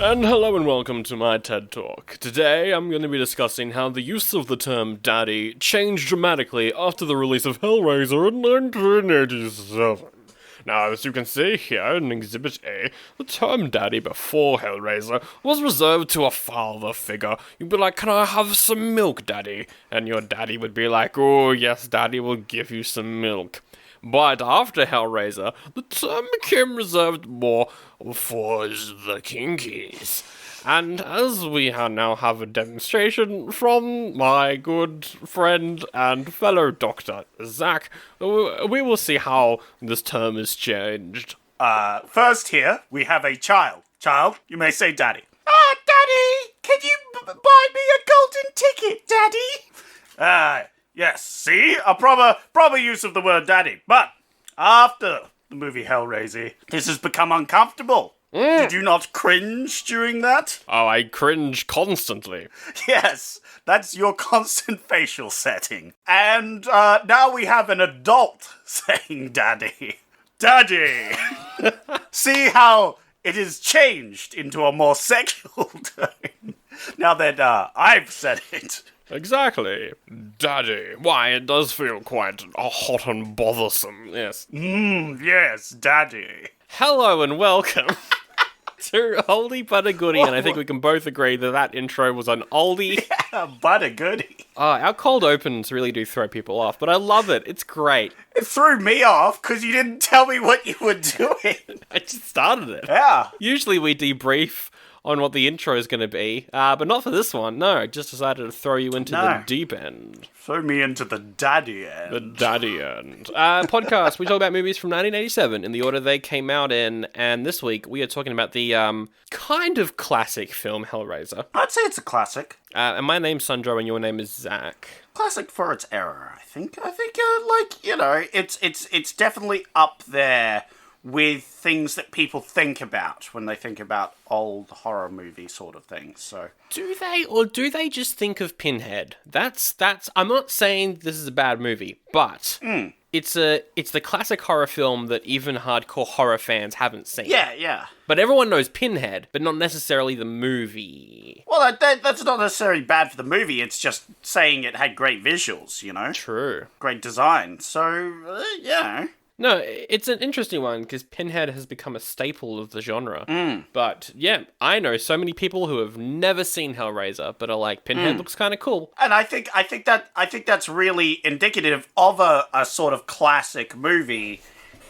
And hello and welcome to my TED Talk. Today I'm going to be discussing how the use of the term daddy changed dramatically after the release of Hellraiser in 1987. Now, as you can see here in Exhibit A, the term daddy before Hellraiser was reserved to a father figure. You'd be like, "Can I have some milk, daddy?" And your daddy would be like, "Oh, yes, daddy will give you some milk." But after Hellraiser, the term became reserved more for the kinkies. And as we now have a demonstration from my good friend and fellow doctor, Zach, we will see how this term is changed. First here, we have a child. Child, you may say daddy. Daddy, can you buy me a golden ticket, daddy? Yes, see? A proper use of the word daddy. But after the movie Hellraiser, this has become uncomfortable. Did you not cringe during that? Oh, I cringe constantly. Yes, that's your constant facial setting. And now we have an adult saying daddy. Daddy! See how it has changed into a more sexual tone now that I've said it. Exactly. Daddy. Why, it does feel quite hot and bothersome, yes. Yes, daddy. Hello and welcome to Oldie but a Goodie, and I think we can both agree that intro was an oldie. Yeah, but a goodie. Our cold opens really do throw people off, but I love it. It's great. It threw me off because you didn't tell me what you were doing. I just started it. Yeah. Usually we debrief on what the intro is going to be, but not for this one. No, I just decided to throw you into the deep end. Throw me into the daddy end. The daddy end. Podcast, we talk about movies from 1987 in the order they came out in, and this week we are talking about the kind of classic film Hellraiser. I'd say it's a classic. And my name's Sandro and your name is Zach. Classic for its era, I think. It's definitely up there with things that people think about when they think about old horror movie sort of things. So do they just think of Pinhead? That's I'm not saying this is a bad movie, but it's the classic horror film that even hardcore horror fans haven't seen. Yeah. But everyone knows Pinhead, but not necessarily the movie. Well, that's not necessarily bad for the movie. It's just saying it had great visuals, you know? True. Great design. So, yeah. No, it's an interesting one because Pinhead has become a staple of the genre. But yeah, I know so many people who have never seen Hellraiser but are like, Pinhead looks kind of cool. And I think that's really indicative of a sort of classic movie,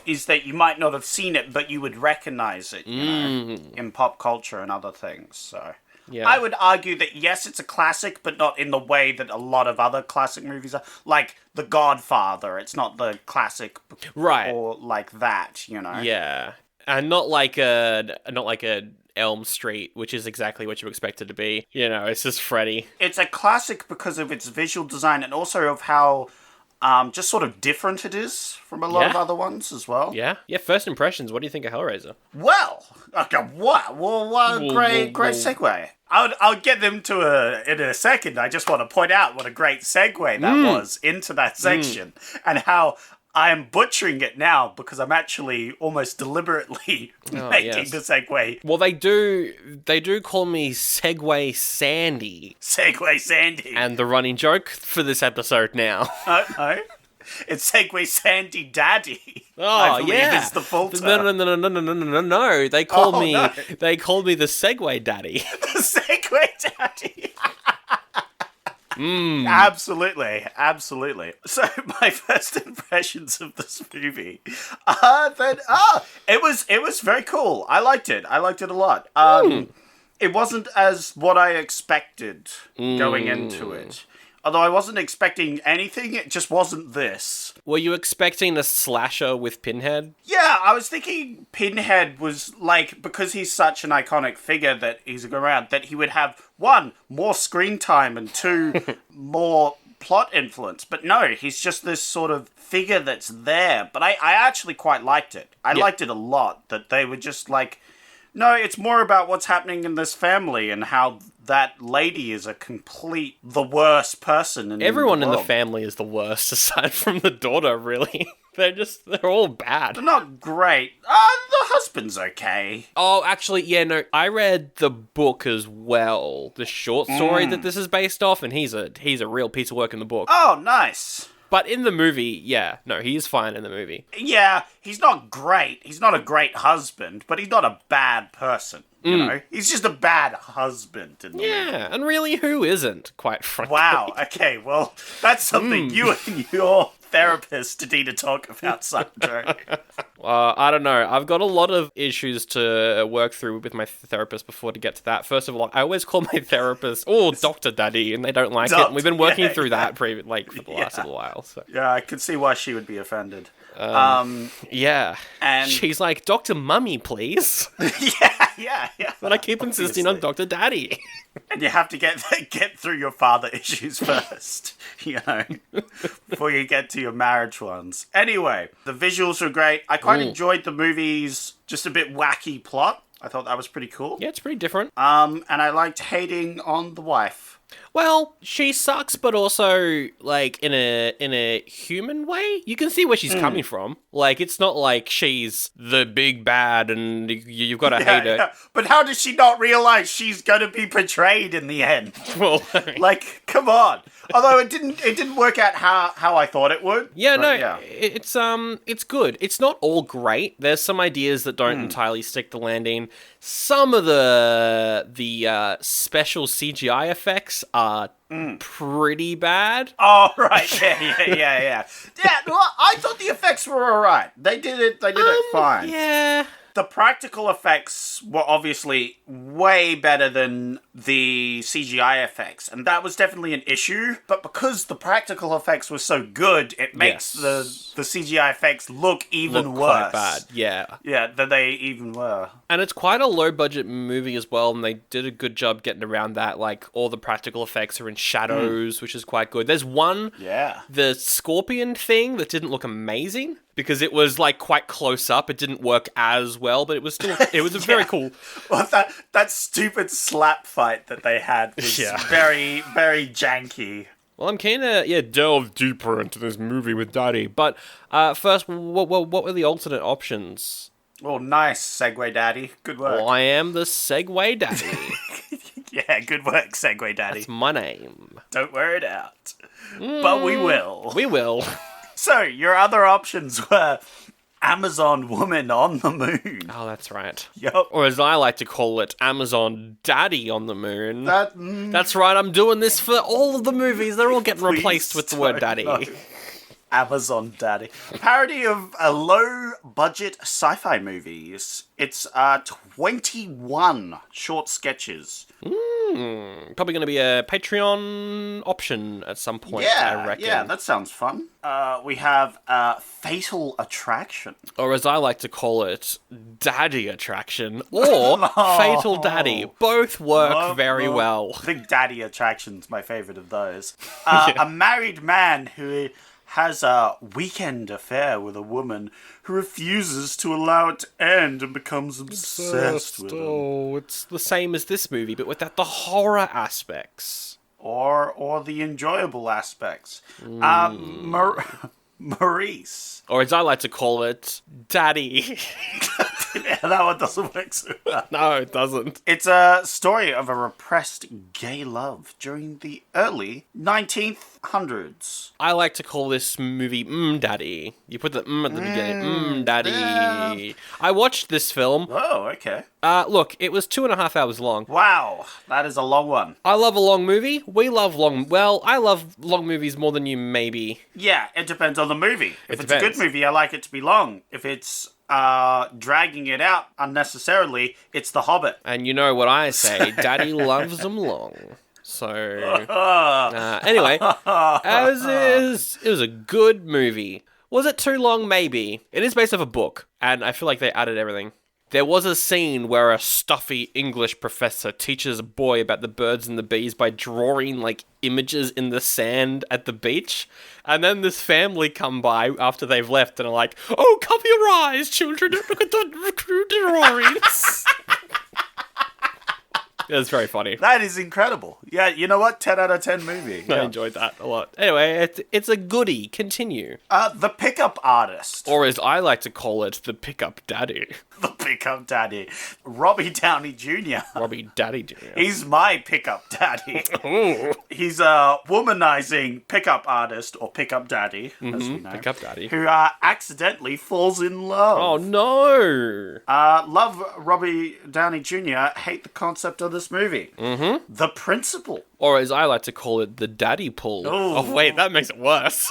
is that you might not have seen it, but you would recognize it, you know, in pop culture and other things. So yeah. I would argue that yes, it's a classic, but not in the way that a lot of other classic movies are. Like The Godfather, it's not the classic, right? Or like that, you know. Yeah, and not like a Elm Street, which is exactly what you expect it to be. You know, it's just Freddy. It's a classic because of its visual design and also of how just sort of different it is from a lot of other ones as well. Yeah. First impressions. What do you think of Hellraiser? Well, okay, what? Well, great segue. I'll get them in a second. I just want to point out what a great segue that was into that section and how I am butchering it now because I'm actually almost deliberately making the segue. Well, they do call me Segway Sandy. Segway Sandy. And the running joke for this episode now. No. It's Segway Sandy Daddy. Oh, I believe is the full term. No. They called me the Segway Daddy. The Segway Daddy. Absolutely. So my first impressions of this movie, it was very cool. I liked it a lot. It wasn't as what I expected going into it. Although I wasn't expecting anything, it just wasn't this. Were you expecting a slasher with Pinhead? Yeah, I was thinking Pinhead was, like, because he's such an iconic figure that he's around, that he would have, 1, more screen time, and 2, more plot influence. But no, he's just this sort of figure that's there. But I actually quite liked it. I liked it a lot, that they were just like, no, it's more about what's happening in this family and how that lady is the worst person in everyone the in world. the family is the worst, aside from the daughter, really. They're all bad. They're not great. The husband's okay. Oh, actually, yeah, no, I read the book as well, the short story that this is based off, and he's a real piece of work in the book. Oh, nice. But in the movie, yeah, no, he's fine in the movie. Yeah, he's not great. He's not a great husband, but he's not a bad person. You know, he's just a bad husband in the movie. Yeah, and really, who isn't, quite frankly? Wow, okay, well, that's something you and your therapist need to talk about, Sandro. I don't know. I've got a lot of issues to work through with my therapist before to get to that. First of all, I always call my therapist, Dr. Daddy, and they don't like it. And we've been working through that for the last little while. So. Yeah, I could see why she would be offended. Yeah. And she's like, Dr. Mummy, please. yeah. But I keep insisting on Dr. Daddy. And you have to get through your father issues first, before you get to your marriage ones. Anyway, the visuals were great. I quite enjoyed the movie's just a bit wacky plot. I thought that was pretty cool. Yeah, it's pretty different. And I liked hating on the wife. Well, she sucks, but also, like, in a human way. You can see where she's coming from. Like, it's not like she's the big bad and you've got to hate her. Yeah. But how does she not realize she's going to be betrayed in the end? Well, like, come on. Although it didn't work out how I thought it would. Yeah, it's good. It's not all great. There's some ideas that don't entirely stick the landing. Some of the special CGI effects are pretty bad. Oh, right. Yeah. Yeah, well, I thought the effects were alright. They did it fine. Yeah. The practical effects were obviously way better than the CGI effects, and that was definitely an issue. But because the practical effects were so good, it makes the CGI effects look even worse. Quite bad, yeah. Yeah, than they even were. And it's quite a low-budget movie as well, and they did a good job getting around that. Like, all the practical effects are in shadows, which is quite good. There's one, the scorpion thing that didn't look amazing, because it was, like, quite close up. It didn't work as well, but it was still, it was very cool. Well, that stupid slap fight that they had was very, very janky. Well, I'm keen to, delve deeper into this movie with Daddy. But first, what were the alternate options? Oh, nice, Segway Daddy. Good work. Well, I am the Segway Daddy. Yeah, good work, Segway Daddy. That's my name. Don't wear it out. But we will. We will. So, your other options were Amazon Woman on the Moon. Oh, that's right. Yup. Or as I like to call it, Amazon Daddy on the Moon. That's right, I'm doing this for all of the movies. They're all getting replaced with the word Daddy. No. Amazon Daddy. Parody of a low-budget sci-fi movies. It's 21 short sketches. Probably going to be a Patreon option at some point, I reckon. Yeah, that sounds fun. We have Fatal Attraction. Or as I like to call it, Daddy Attraction. Or Fatal Daddy. Both work very well. I think Daddy Attraction's my favourite of those. A married man who has a weekend affair with a woman who refuses to allow it to end and becomes obsessed with him. Oh, it's the same as this movie, but without the horror aspects. Or the enjoyable aspects. Maurice. Or as I like to call it, Daddy. Yeah, that one doesn't work so well. No, it doesn't. It's a story of a repressed gay love during the early 1900s. I like to call this movie Daddy. You put the at the beginning. Daddy. Yeah. I watched this film. Oh, okay. Look, it was 2.5 hours long. Wow, that is a long one. I love a long movie. I love long movies more than you maybe. Yeah, it depends on the movie. If it's a good movie, I like it to be long. If it's dragging it out unnecessarily, it's The Hobbit. And you know what I say, Daddy loves them long. So, anyway, it was a good movie. Was it too long? Maybe. It is based off a book, and I feel like they added everything. There was a scene where a stuffy English professor teaches a boy about the birds and the bees by drawing, like, images in the sand at the beach. And then this family come by after they've left and are like, "Oh, cover your eyes, children, don't look at the drawings." It was very funny. That is incredible. Yeah, you know what? 10 out of 10 movie. I Yeah. enjoyed that a lot. Anyway, it's a goodie. Continue. The Pickup Artist. Or as I like to call it, the pickup daddy. The Pickup Daddy. Robbie Downey Jr. Robbie Daddy Jr. He's my pickup daddy. Ooh. He's a womanizing pickup artist, or pickup daddy, as we know. Pickup daddy. Who accidentally falls in love. Oh, no. Love Robbie Downey Jr., hate the concept of this movie. Mm-hmm. The Principal. Or as I like to call it, the daddy pull. Ooh. Oh, wait, that makes it worse.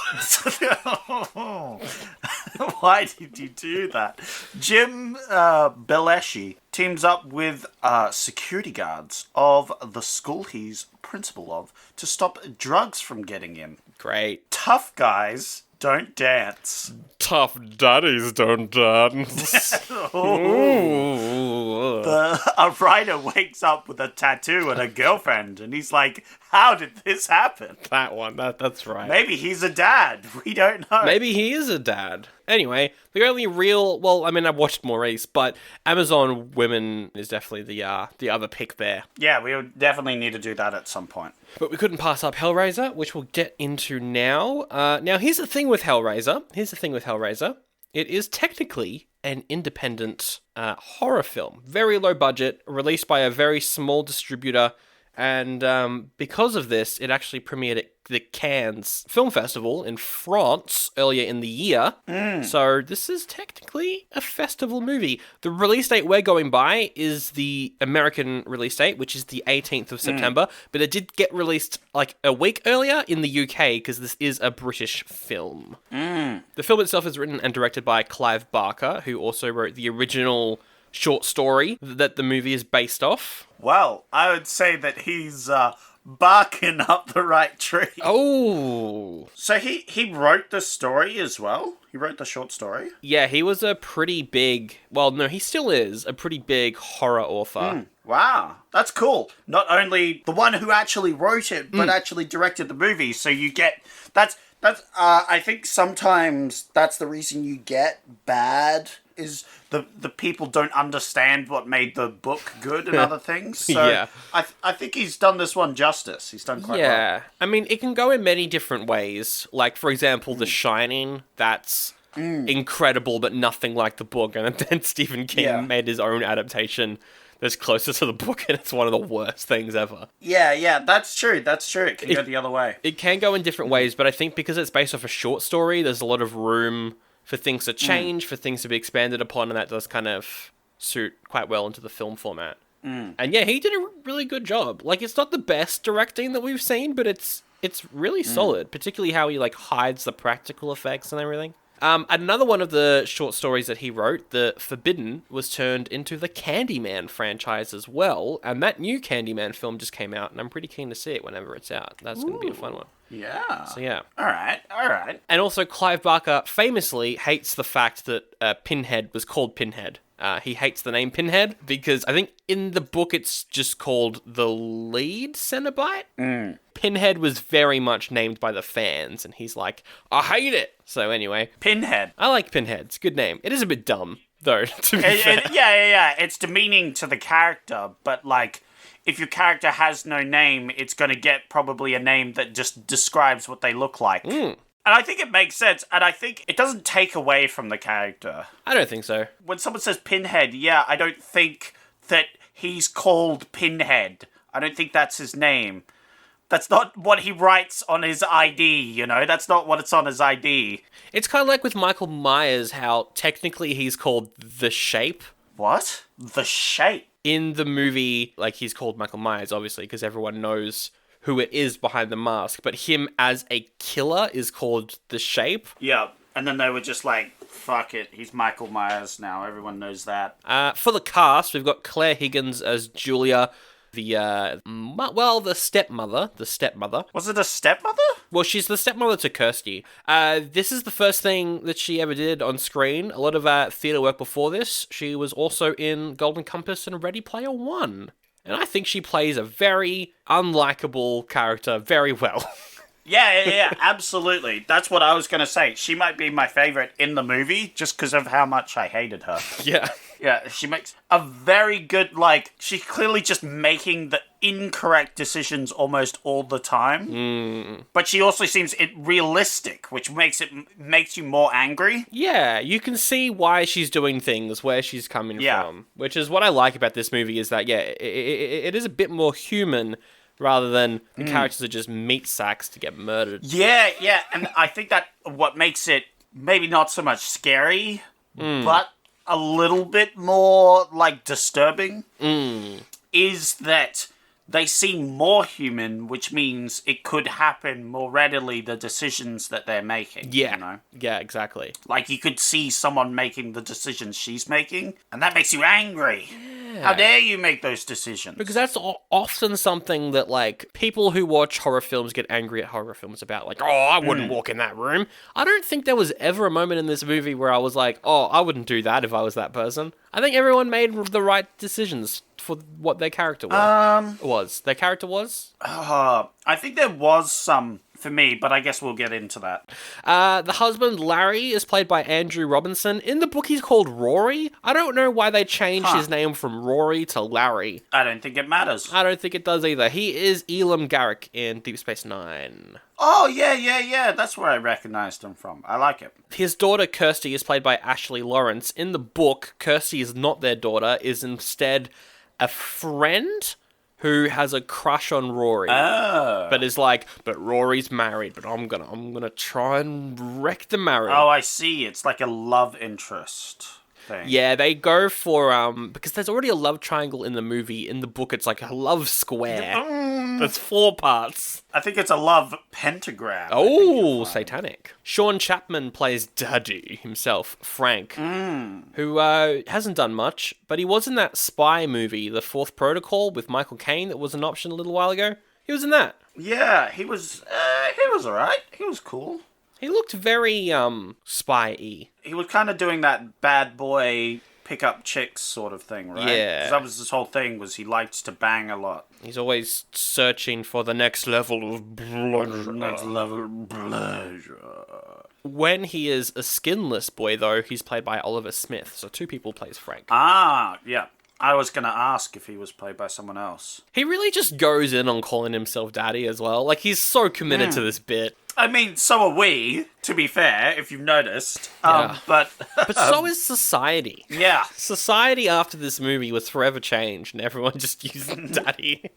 Why did you do that? Jim Belushi teams up with security guards of the school he's principal of to stop drugs from getting in. Great. Tough guys don't dance. Tough daddies don't dance. Ooh. A writer wakes up with a tattoo and a girlfriend, and he's like, how did this happen? That one, that's right. Maybe he's a dad. We don't know. Maybe he is a dad. Anyway, the only real... Well, I mean, I've watched Maurice, but Amazon Women is definitely the other pick there. Yeah, we would definitely need to do that at some point. But we couldn't pass up Hellraiser, which we'll get into now. Now, here's the thing with Hellraiser. It is technically an independent horror film. Very low budget, released by a very small distributor. And because of this, it actually premiered at the Cannes Film Festival in France earlier in the year. So this is technically a festival movie. The release date we're going by is the American release date, which is the 18th of September. But it did get released like a week earlier in the UK because this is a British film. The film itself is written and directed by Clive Barker, who also wrote the original short story that the movie is based off. Well, I would say that he's barking up the right tree. Oh. So he wrote the story as well? He wrote the short story? Yeah, he was a pretty big... Well, no, he still is a pretty big horror author. Wow, that's cool. Not only the one who actually wrote it, but actually directed the movie. So you get... That's I think sometimes that's the reason you get bad... is the people don't understand what made the book good and other things. So Yeah. I think he's done this one justice. He's done quite well. Yeah. I mean, it can go in many different ways. Like, for example, The Shining, that's incredible, but nothing like the book. And then Stephen King made his own adaptation that's closer to the book, and it's one of the worst things ever. Yeah, that's true. It can go the other way. It can go in different ways, but I think because it's based off a short story, there's a lot of room for things to change, for things to be expanded upon, and that does kind of suit quite well into the film format. And yeah, he did a really good job. Like, it's not the best directing that we've seen, but it's really solid, particularly how he, like, hides the practical effects and everything. Another one of the short stories that he wrote, The Forbidden, was turned into the Candyman franchise as well, and that new Candyman film just came out, and I'm pretty keen to see it whenever it's out. That's going to be a fun one. Yeah. So yeah. All right. And also, Clive Barker famously hates the fact that Pinhead was called Pinhead. He hates the name Pinhead because I think in the book it's just called the lead Cenobite. Pinhead was very much named by the fans, and he's like, I hate it. So anyway. Pinhead. I like Pinhead. It's a good name. It is a bit dumb, though, to be fair. Yeah. It's demeaning to the character, but like, if your character has no name, it's going to get probably a name that just describes what they look like. And I think it makes sense, and I think it doesn't take away from the character. I don't think so. When someone says Pinhead, I don't think that he's called Pinhead. I don't think that's his name. That's not what he writes on his ID, you know? That's not what it's on his ID. It's kind of like with Michael Myers, how technically he's called The Shape. What? The Shape? In the movie, like, he's called Michael Myers, obviously, because everyone knows who it is behind the mask, but him as a killer is called The Shape. Yeah, and then they were just like, fuck it, he's Michael Myers now, everyone knows that. For the cast, we've got Claire Higgins as Julia, the stepmother. Was it a stepmother? Well, she's the stepmother to Kirsty. This is the first thing that she ever did on screen. A lot of theatre work before this. She was also in Golden Compass and Ready Player One. And I think she plays a very unlikable character very well. Yeah, absolutely. That's what I was going to say. She might be my favourite in the movie just because of how much I hated her. Yeah. Yeah, she makes a very good, like, she's clearly just making the incorrect decisions almost all the time. But she also seems realistic, which makes you more angry. Yeah, you can see why she's doing things, where she's coming from. Which is what I like about this movie, is that, it is a bit more human rather than the characters are just meat sacks to get murdered. Yeah, and I think that what makes it maybe not so much scary, but a little bit more, like, disturbing, is that they seem more human, which means it could happen more readily, the decisions that they're making. Yeah. You know? Yeah, exactly. Like, you could see someone making the decisions she's making, and that makes you angry. How dare you make those decisions? Because that's often something that, like, people who watch horror films get angry at horror films about. Like, oh, I wouldn't walk in that room. I don't think there was ever a moment in this movie where I was like, oh, I wouldn't do that if I was that person. I think everyone made the right decisions for what their character was. Their character was? I think there was some for me, but I guess we'll get into that. The husband, Larry, is played by Andrew Robinson. In the book, he's called Rory. I don't know why they changed his name from Rory to Larry. I don't think it matters. I don't think it does either. He is Elam Garrick in Deep Space Nine. Oh, yeah. That's where I recognized him from. I like it. His daughter, Kirsty, is played by Ashley Lawrence. In the book, Kirsty is not their daughter, is instead a friend who has a crush on Rory. But is like, but Rory's married, but I'm gonna try and wreck the marriage. Oh, I see. It's like a love interest thing. Yeah, they go for, because there's already a love triangle in the movie. In the book, it's like a love square. There's 4 parts. I think it's a love pentagram. Oh, satanic. Sean Chapman plays Daddy himself, Frank, who hasn't done much, but he was in that spy movie, The Fourth Protocol, with Michael Caine, that was an option a little while ago. He was in that. Yeah, he was alright. He was cool. He looked very, spy-y. He was kind of doing that bad boy pick up chicks sort of thing, right? Yeah. Because that was his whole thing, was he liked to bang a lot. He's always searching for the next level of pleasure. Next level of pleasure. When he is a skinless boy, though, he's played by Oliver Smith, so 2 people plays Frank. Ah, yeah. I was going to ask if he was played by someone else. He really just goes in on calling himself Daddy as well. Like, he's so committed to this bit. I mean, so are we, to be fair, if you've noticed. Yeah. But so is society. Yeah. Society after this movie was forever changed, and everyone just used Daddy.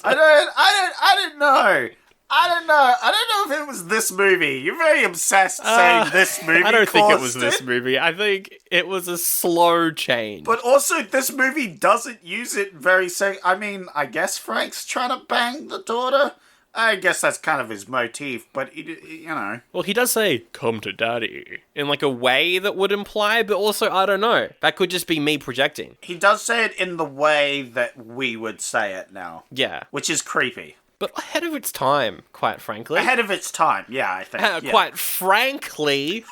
I don't know. I don't know if it was this movie. You're very obsessed saying this movie. I don't think it was this movie. I think it was a slow change. But also, this movie doesn't use it very... I mean, I guess Frank's trying to bang the daughter. I guess that's kind of his motif, but, you know... Well, he does say, come to Daddy, in like a way that would imply, but also, I don't know. That could just be me projecting. He does say it in the way that we would say it now. Yeah. Which is creepy. But ahead of its time, quite frankly. Ahead of its time, yeah, I think. Yeah. Quite frankly.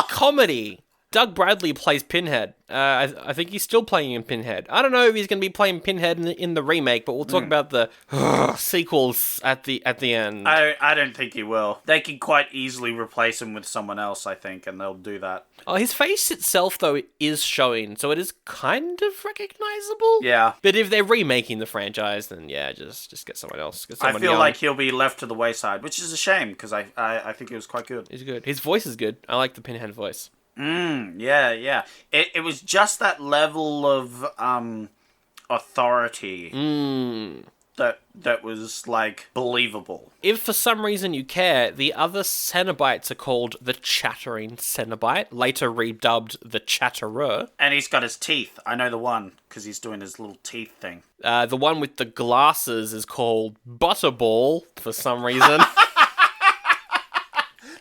Comedy. Doug Bradley plays Pinhead. I think he's still playing in Pinhead. I don't know if he's going to be playing Pinhead in the remake, but we'll talk about the sequels at the end. I don't think he will. They can quite easily replace him with someone else, I think, and they'll do that. Oh, his face itself, though, is showing, so it is kind of recognizable. Yeah. But if they're remaking the franchise, then yeah, just get someone else. Get someone I feel young. like he'll be left to the wayside, which is a shame, because I think it was quite good. He's good. His voice is good. I like the Pinhead voice. Yeah. It was just that level of authority that was, like, believable. If for some reason you care, the other Cenobites are called the Chattering Cenobite, later redubbed the Chatterer. And he's got his teeth. I know the one, because he's doing his little teeth thing. The one with the glasses is called Butterball, for some reason.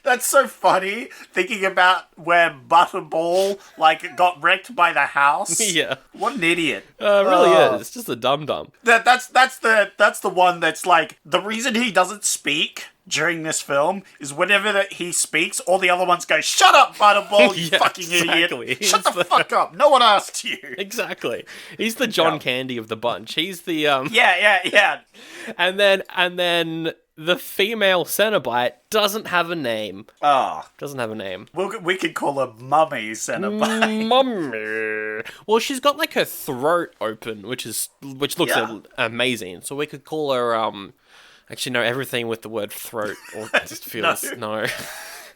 That's so funny, thinking about where Butterball, like, got wrecked by the house. Yeah. What an idiot. It really is. It's just a dum-dum. That's the one that's, like, the reason he doesn't speak during this film is whenever he speaks, all the other ones go, "Shut up, Butterball, you fucking idiot. Shut the fuck up. No one asked you." Exactly. He's the John Candy of the bunch. He's the, Yeah. And then the female Cenobite doesn't have a name. Oh. Doesn't have a name. We could call her Mummy Cenobite. Mummy. Well, she's got like her throat open, which looks amazing. So we could call her actually no, everything with the word throat or just feels no.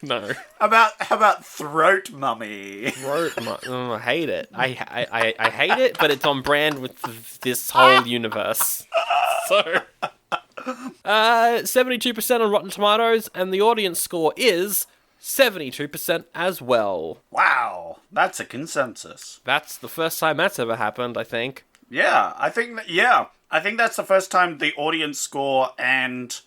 No. How about Throat Mummy? I hate it. I hate it, but it's on brand with this whole universe. So 72% on Rotten Tomatoes, and the audience score is 72% as well. Wow, that's a consensus. That's the first time that's ever happened, I think. Yeah, I think that's the first time the audience score and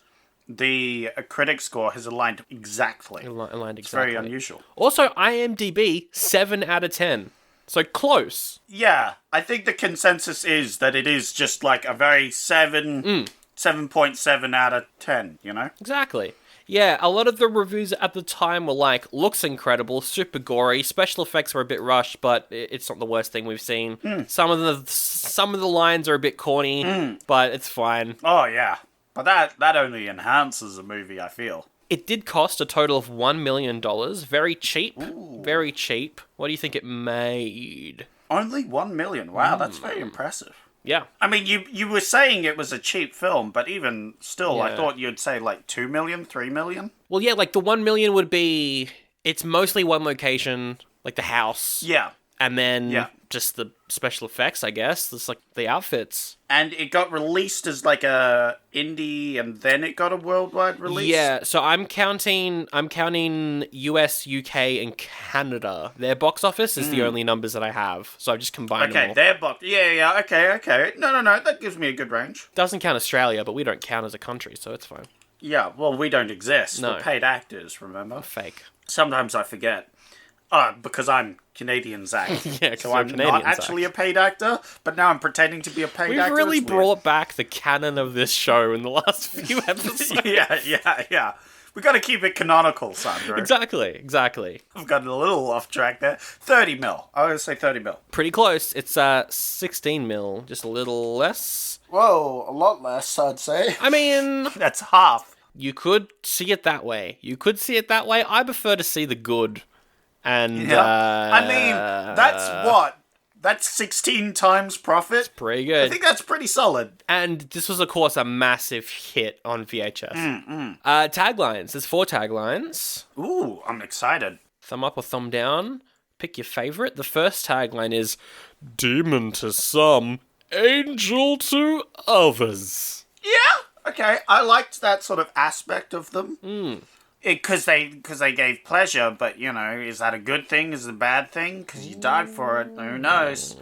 the critic score has aligned exactly. Aligned exactly. It's very unusual. Also, IMDb, 7 out of 10. So close. Yeah, I think the consensus is that it is just like a very 7.7 out of 10, you know? Exactly. Yeah, a lot of the reviews at the time were like, looks incredible, super gory, special effects were a bit rushed, but it's not the worst thing we've seen. Some of the lines are a bit corny, but it's fine. Oh, yeah. But that only enhances the movie, I feel. It did cost a total of $1 million. Very cheap. Ooh. Very cheap. What do you think it made? Only 1 million. Wow, that's very impressive. Yeah. I mean, you were saying it was a cheap film, but even still, I Yeah. thought you'd say like 2 million, 3 million. Well, yeah, like the 1 million would be... It's mostly one location, like the house. Yeah. And then just the special effects, I guess. It's like the outfits. And it got released as like a indie, and then it got a worldwide release. Yeah, so I'm counting US, UK, and Canada. Their box office is the only numbers that I have, so I've just combined them all. Okay, their box. Yeah, okay. No, that gives me a good range. Doesn't count Australia, but we don't count as a country, so it's fine. Yeah, well, we don't exist. No. We're paid actors, remember? Fake. Sometimes I forget. Because I'm Canadian Zach. Yeah, 'cause so you're I'm Canadian not Zach. actually a paid actor, but now I'm pretending to be a paid actor. We've really It's weird. brought back the canon of this show in the last few episodes. Yeah. We got to keep it canonical, Sandro. Exactly. I've gotten a little off track there. 30 mil. I would say 30 mil. Pretty close. It's 16 mil, just a little less. Whoa, a lot less, I'd say. I mean, That's half. you could see it that way. I prefer to see the good. And I mean, that's what? That's 16 times profit? pretty good. I think that's pretty solid. And this was, of course, a massive hit on VHS. Taglines. There's 4 taglines. Ooh, I'm excited. Thumb up or thumb down. Pick your favorite. The first tagline is, Demon to some, angel to others. Yeah, okay. I liked that sort of aspect of them. Because they gave pleasure, but, you know, is that a good thing? Is it a bad thing? Because you died for it. Who knows?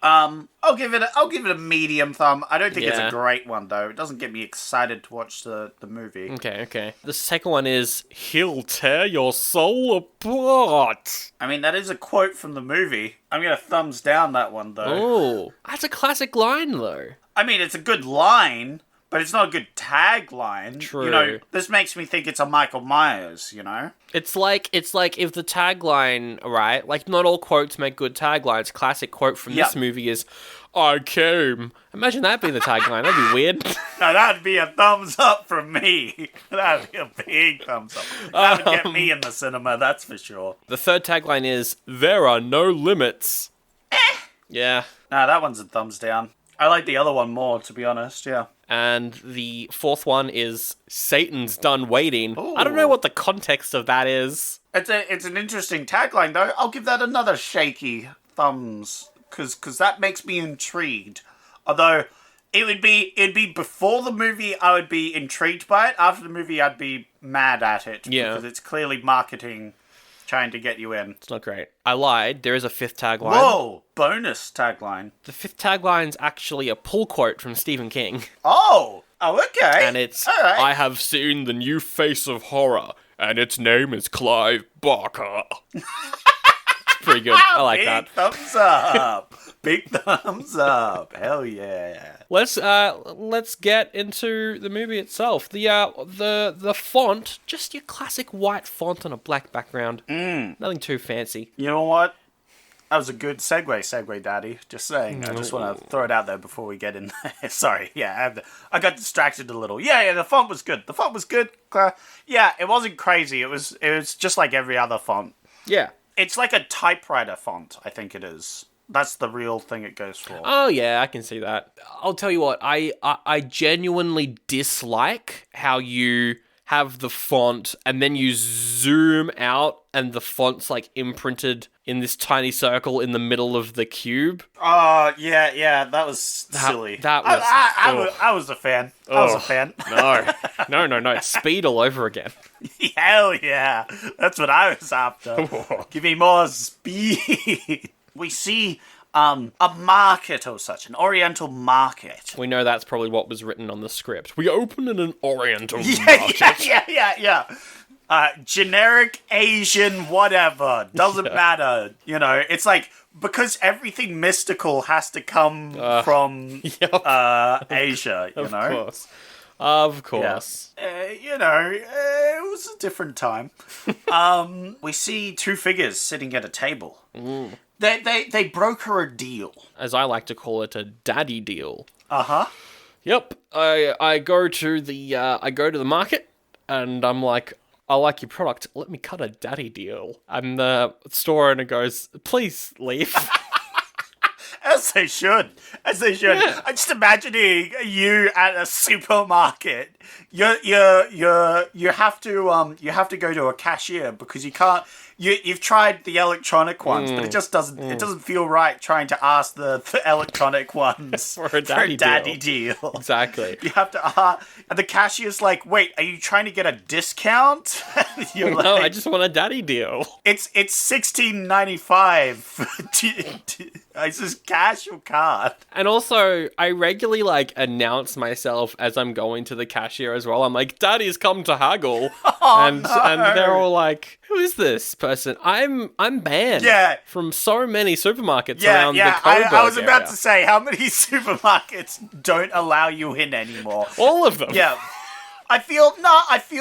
I'll give it a medium thumb. I don't think it's a great one, though. It doesn't get me excited to watch the movie. Okay. The second one is, he'll tear your soul apart. I mean, that is a quote from the movie. I'm going to thumbs down that one, though. Oh, that's a classic line, though. I mean, it's a good line, but it's not a good tagline. True. You know, this makes me think it's a Michael Myers, you know? It's like if the tagline, right? Like, not all quotes make good taglines. Classic quote from this movie is, I came. Imagine that being the tagline. That'd be weird. No, that'd be a thumbs up from me. That'd be a big thumbs up. That would get me in the cinema, that's for sure. The third tagline is, there are no limits. Yeah. No, that one's a thumbs down. I like the other one more, to be honest, yeah. And the fourth one is, Satan's done waiting. Ooh. I don't know what the context of that is. It's an interesting tagline, though. I'll give that another shaky thumbs, because that makes me intrigued. Although, it'd be before the movie, I would be intrigued by it. After the movie, I'd be mad at it. Yeah. Because it's clearly marketing trying to get you in. It's not great. I lied. There is a fifth tagline. Whoa! Bonus tagline. The fifth tagline's actually a pull quote from Stephen King. Oh, okay. And it's, all right. I have seen the new face of horror, and its name is Clive Barker. Pretty good. I like that. Big thumbs up. Big thumbs up. Hell yeah. Let's get into the movie itself. The font, just your classic white font on a black background. Nothing too fancy. You know what? That was a good segue, Daddy. Just saying. I just want to throw it out there before we get in there. Sorry. Yeah, I got distracted a little. Yeah, the font was good. Yeah, it wasn't crazy. It was just like every other font. Yeah. It's like a typewriter font, I think it is. That's the real thing it goes for. Oh, yeah, I can see that. I'll tell you what, I genuinely dislike how you have the font and then you zoom out and the font's like imprinted in this tiny circle in the middle of the cube. Oh, yeah, that was silly. That was... I was a fan. I was a fan. No. It's speed all over again. Hell yeah. That's what I was after. Give me more speed. We see a market or such, an oriental market. We know that's probably what was written on the script. We open in an oriental market. Yeah. Generic Asian whatever. Doesn't matter. You know, it's like, because everything mystical has to come from Asia, you know? Of course. Yeah. It was a different time. We see two figures sitting at a table. Mm. They broker a deal. As I like to call it, a daddy deal. Uh-huh. Yep. I go to the market and I'm like, I like your product. Let me cut a daddy deal. And the store owner goes, please leave. As they should. Yeah. I'm just imagining you at a supermarket. You have to go to a cashier because you can't. You've tried the electronic ones, but it just doesn't feel right trying to ask the electronic ones for a daddy deal. Exactly. You have to and the cashier's like, wait, are you trying to get a discount? You're no, like, I just want a daddy deal. It's $16.95. Is this cash or card? And also, I regularly announce myself as I'm going to the cashier as well. I'm like, Daddy's come to haggle. And they're all like, who is this person? I'm banned from so many supermarkets around the Coburg I was about area. to say, how many supermarkets don't allow you in anymore? All of them. Yeah. I feel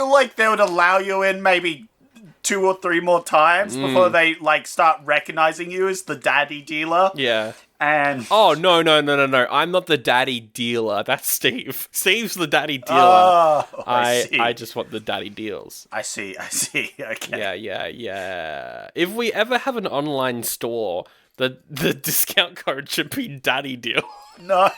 like they would allow you in maybe 2 or 3 more times before they start recognizing you as the daddy dealer. Yeah. And oh no! I'm not the daddy dealer. That's Steve. Steve's the daddy dealer. Oh, I see. I just want the daddy deals. I see. Okay. Yeah. If we ever have an online store, the discount code should be daddy deal. No.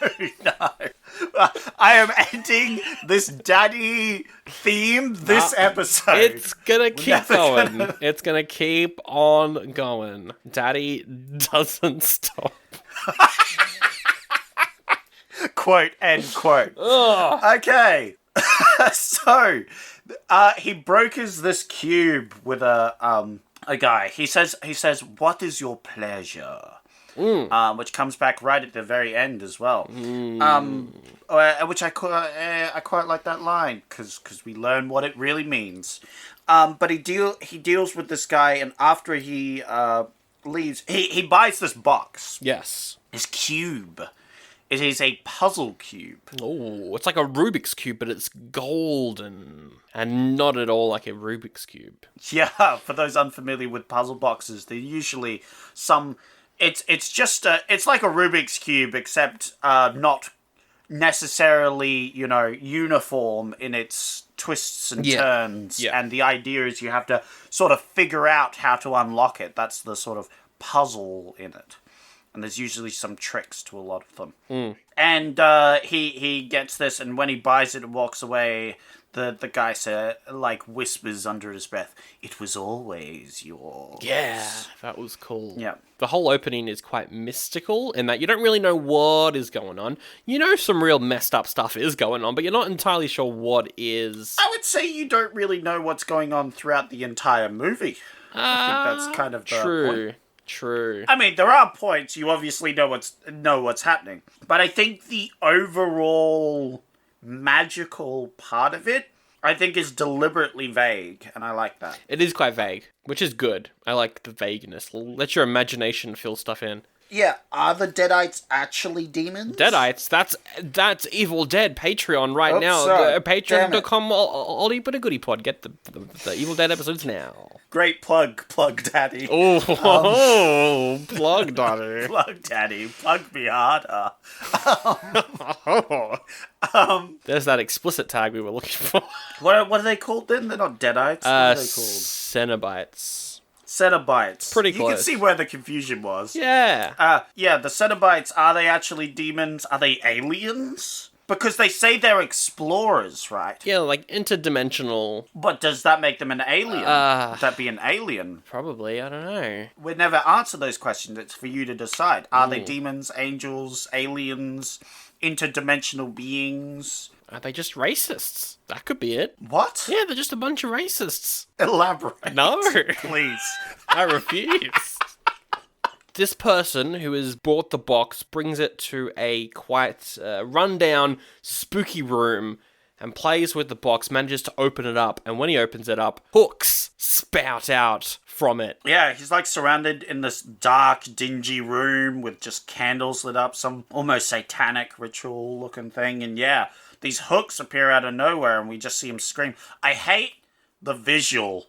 I am ending this daddy theme this episode. It's gonna keep going. It's gonna keep on going. Daddy doesn't stop. Quote, end quote. Ugh. Okay. So, he brokers this cube with a guy. He says, "What is your pleasure?" Which comes back right at the very end as well. Which I quite like that line because we learn what it really means. But he deals with this guy, and after he leaves, he buys this box. Yes. This cube. It is a puzzle cube. Oh, it's like a Rubik's Cube, but it's golden and not at all like a Rubik's Cube. Yeah, for those unfamiliar with puzzle boxes, they're usually some. It's like a Rubik's Cube, except not necessarily uniform in its twists and turns. Yeah. And the idea is you have to sort of figure out how to unlock it. That's the sort of puzzle in it. And there's usually some tricks to a lot of them. And he gets this, and when he buys it and walks away, the guy whispers under his breath, "It was always yours." Yeah, that was cool. Yeah. The whole opening is quite mystical in that you don't really know what is going on. You know some real messed up stuff is going on, but you're not entirely sure what is. I would say you don't really know what's going on throughout the entire movie. I think that's kind of the point. True. I mean, there are points you obviously know what's happening, but I think the overall magical part of it, I think, is deliberately vague, and I like that. It is quite vague, which is good. I like the vagueness. Let your imagination fill stuff in. Yeah, are the Deadites actually demons? Deadites? That's Evil Dead Patreon right Oops, now. sorry. Patreon.com Oldie but a Goodie pod. Get the Evil Dead episodes now. Great plug, Daddy. Oh, plug daddy. Plug Daddy, plug me harder. There's that explicit tag we were looking for. What are they called then? They're not Deadites. What are they called? Cenobites. Cenobites. Pretty You close. can see where the confusion was. Yeah. Yeah, the Cenobites, are they actually demons? Are they aliens? Because they say they're explorers, right? Yeah, like interdimensional. But does that make them an alien? Would that be an alien? Probably, I don't know. We'd never answer those questions. It's for you to decide. Are they demons, angels, aliens, interdimensional beings? Are they just racists? That could be it. What? Yeah, they're just a bunch of racists. Elaborate. No. Please. I refuse. This person who has bought the box brings it to a quite rundown, spooky room and plays with the box, manages to open it up, and when he opens it up, hooks spout out from it. Yeah, he's like surrounded in this dark, dingy room with just candles lit up, some almost satanic ritual looking thing, and yeah, these hooks appear out of nowhere and we just see him scream. I hate the visual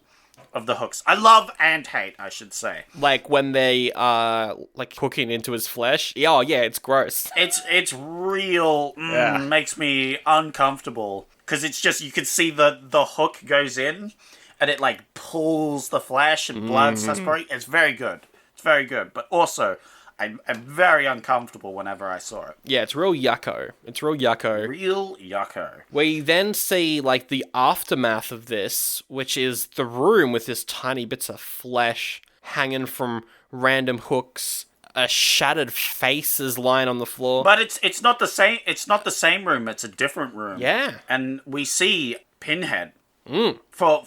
of the hooks. I love and hate, I should say. Like when they are like hooking into his flesh. Oh yeah, it's gross. It's real, makes me uncomfortable. Because it's just, you can see the hook goes in and it like pulls the flesh and blood starts pouring. It's very good. It's very good. But also, I'm very uncomfortable whenever I saw it. Yeah, it's real yucko. Real yucko. We then see, like, the aftermath of this, which is the room with this tiny bits of flesh hanging from random hooks, a shattered face is lying on the floor. But it's not the same. It's not the same room. It's a different room. Yeah. And we see Pinhead for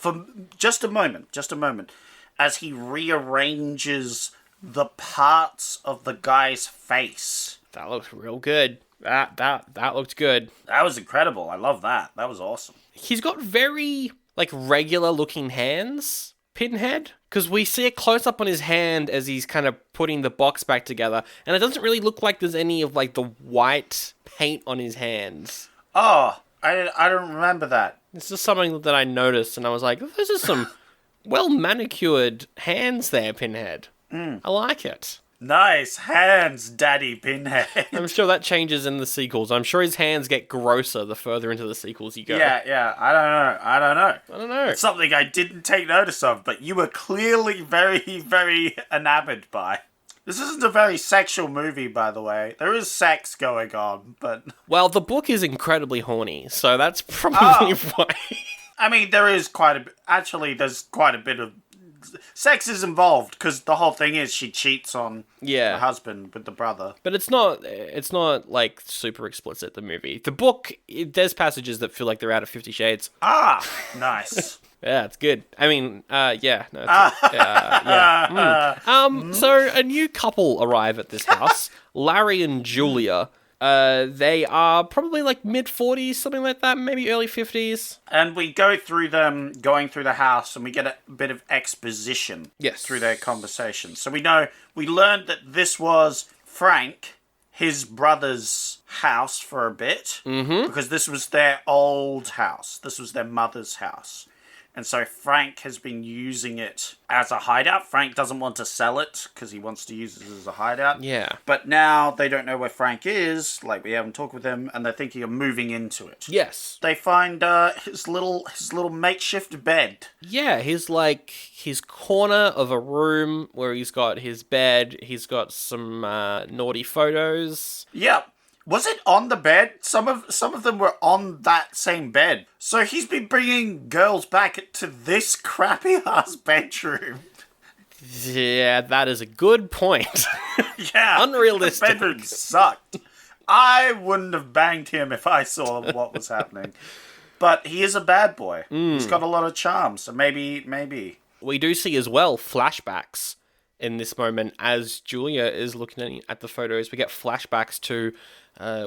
just a moment, as he rearranges the parts of the guy's face. That looks real good. That looked good. That was incredible. I love that. That was awesome. He's got very, like, regular looking hands, Pinhead, because we see a close-up on his hand as he's kind of putting the box back together, and it doesn't really look like there's any of, like, the white paint on his hands. Oh, I don't remember that. It's just something that I noticed, and I was like, those are some well-manicured hands there, Pinhead. I like it. Nice hands, Daddy Pinhead. I'm sure that changes in the sequels. I'm sure his hands get grosser the further into the sequels you go. Yeah, I don't know. It's It's something I didn't take notice of, but you were clearly very, very enamored by. This isn't a very sexual movie, by the way. There is sex going on, but... Well, the book is incredibly horny, so that's probably why. I mean, there is quite a bit... Actually, there's quite a bit of... Sex is involved, because the whole thing is she cheats on her husband with the brother. But it's not like super explicit, the movie. The book, there's passages that feel like they're out of 50 Shades. Ah, nice. Yeah, it's good. I mean, yeah. No, So a new couple arrive at this house, Larry and Julia. They are probably like mid-40s, something like that, maybe early 50s. And we go through them going through the house, and we get a bit of exposition through their conversation. So we learned that this was Frank, his brother's house for a bit, because this was their old house. This was their mother's house. And so Frank has been using it as a hideout. Frank doesn't want to sell it because he wants to use it as a hideout. Yeah. But now they don't know where Frank is. Like, we haven't talked with him, and they're thinking of moving into it. Yes. They find his little makeshift bed. Yeah, his corner of a room where he's got his bed. He's got some naughty photos. Yeah. Was it on the bed? Some of them were on that same bed. So he's been bringing girls back to this crappy-ass bedroom. Yeah, that is a good point. Yeah. Unrealistic. The bedroom sucked. I wouldn't have banged him if I saw what was happening. But he is a bad boy. He's got a lot of charm, so maybe. We do see as well flashbacks in this moment as Julia is looking at the photos. We get flashbacks to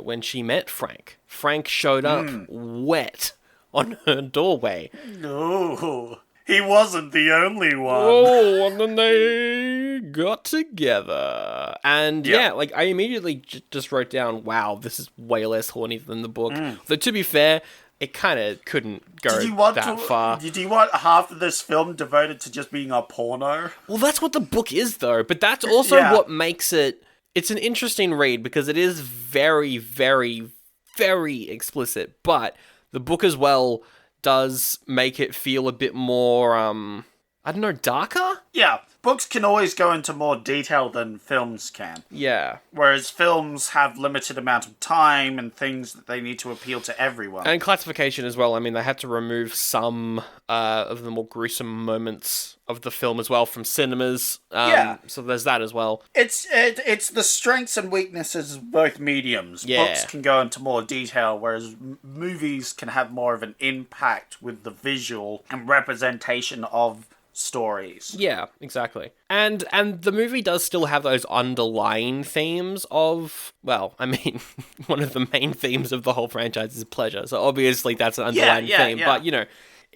when she met Frank. Frank showed up wet on her doorway. No, he wasn't the only one. Oh, and then they got together. And yeah, like I immediately just wrote down, wow, this is way less horny than the book. Though to be fair, it kind of couldn't go that far. Did you want half of this film devoted to just being a porno? Well, that's what the book is, though. But that's also what makes it... It's an interesting read, because it is very, very, very explicit. But the book as well does make it feel a bit more, I don't know, darker? Yeah. Books can always go into more detail than films can. Yeah. Whereas films have limited amount of time and things that they need to appeal to everyone. And classification as well. I mean, they had to remove some of the more gruesome moments of the film as well from cinemas. So there's that as well. It's the strengths and weaknesses of both mediums. Yeah. Books can go into more detail, whereas movies can have more of an impact with the visual and representation of stories. Yeah, exactly. And the movie does still have those underlying themes of, well, I mean, one of the main themes of the whole franchise is pleasure. So obviously that's an underlying theme, but you know,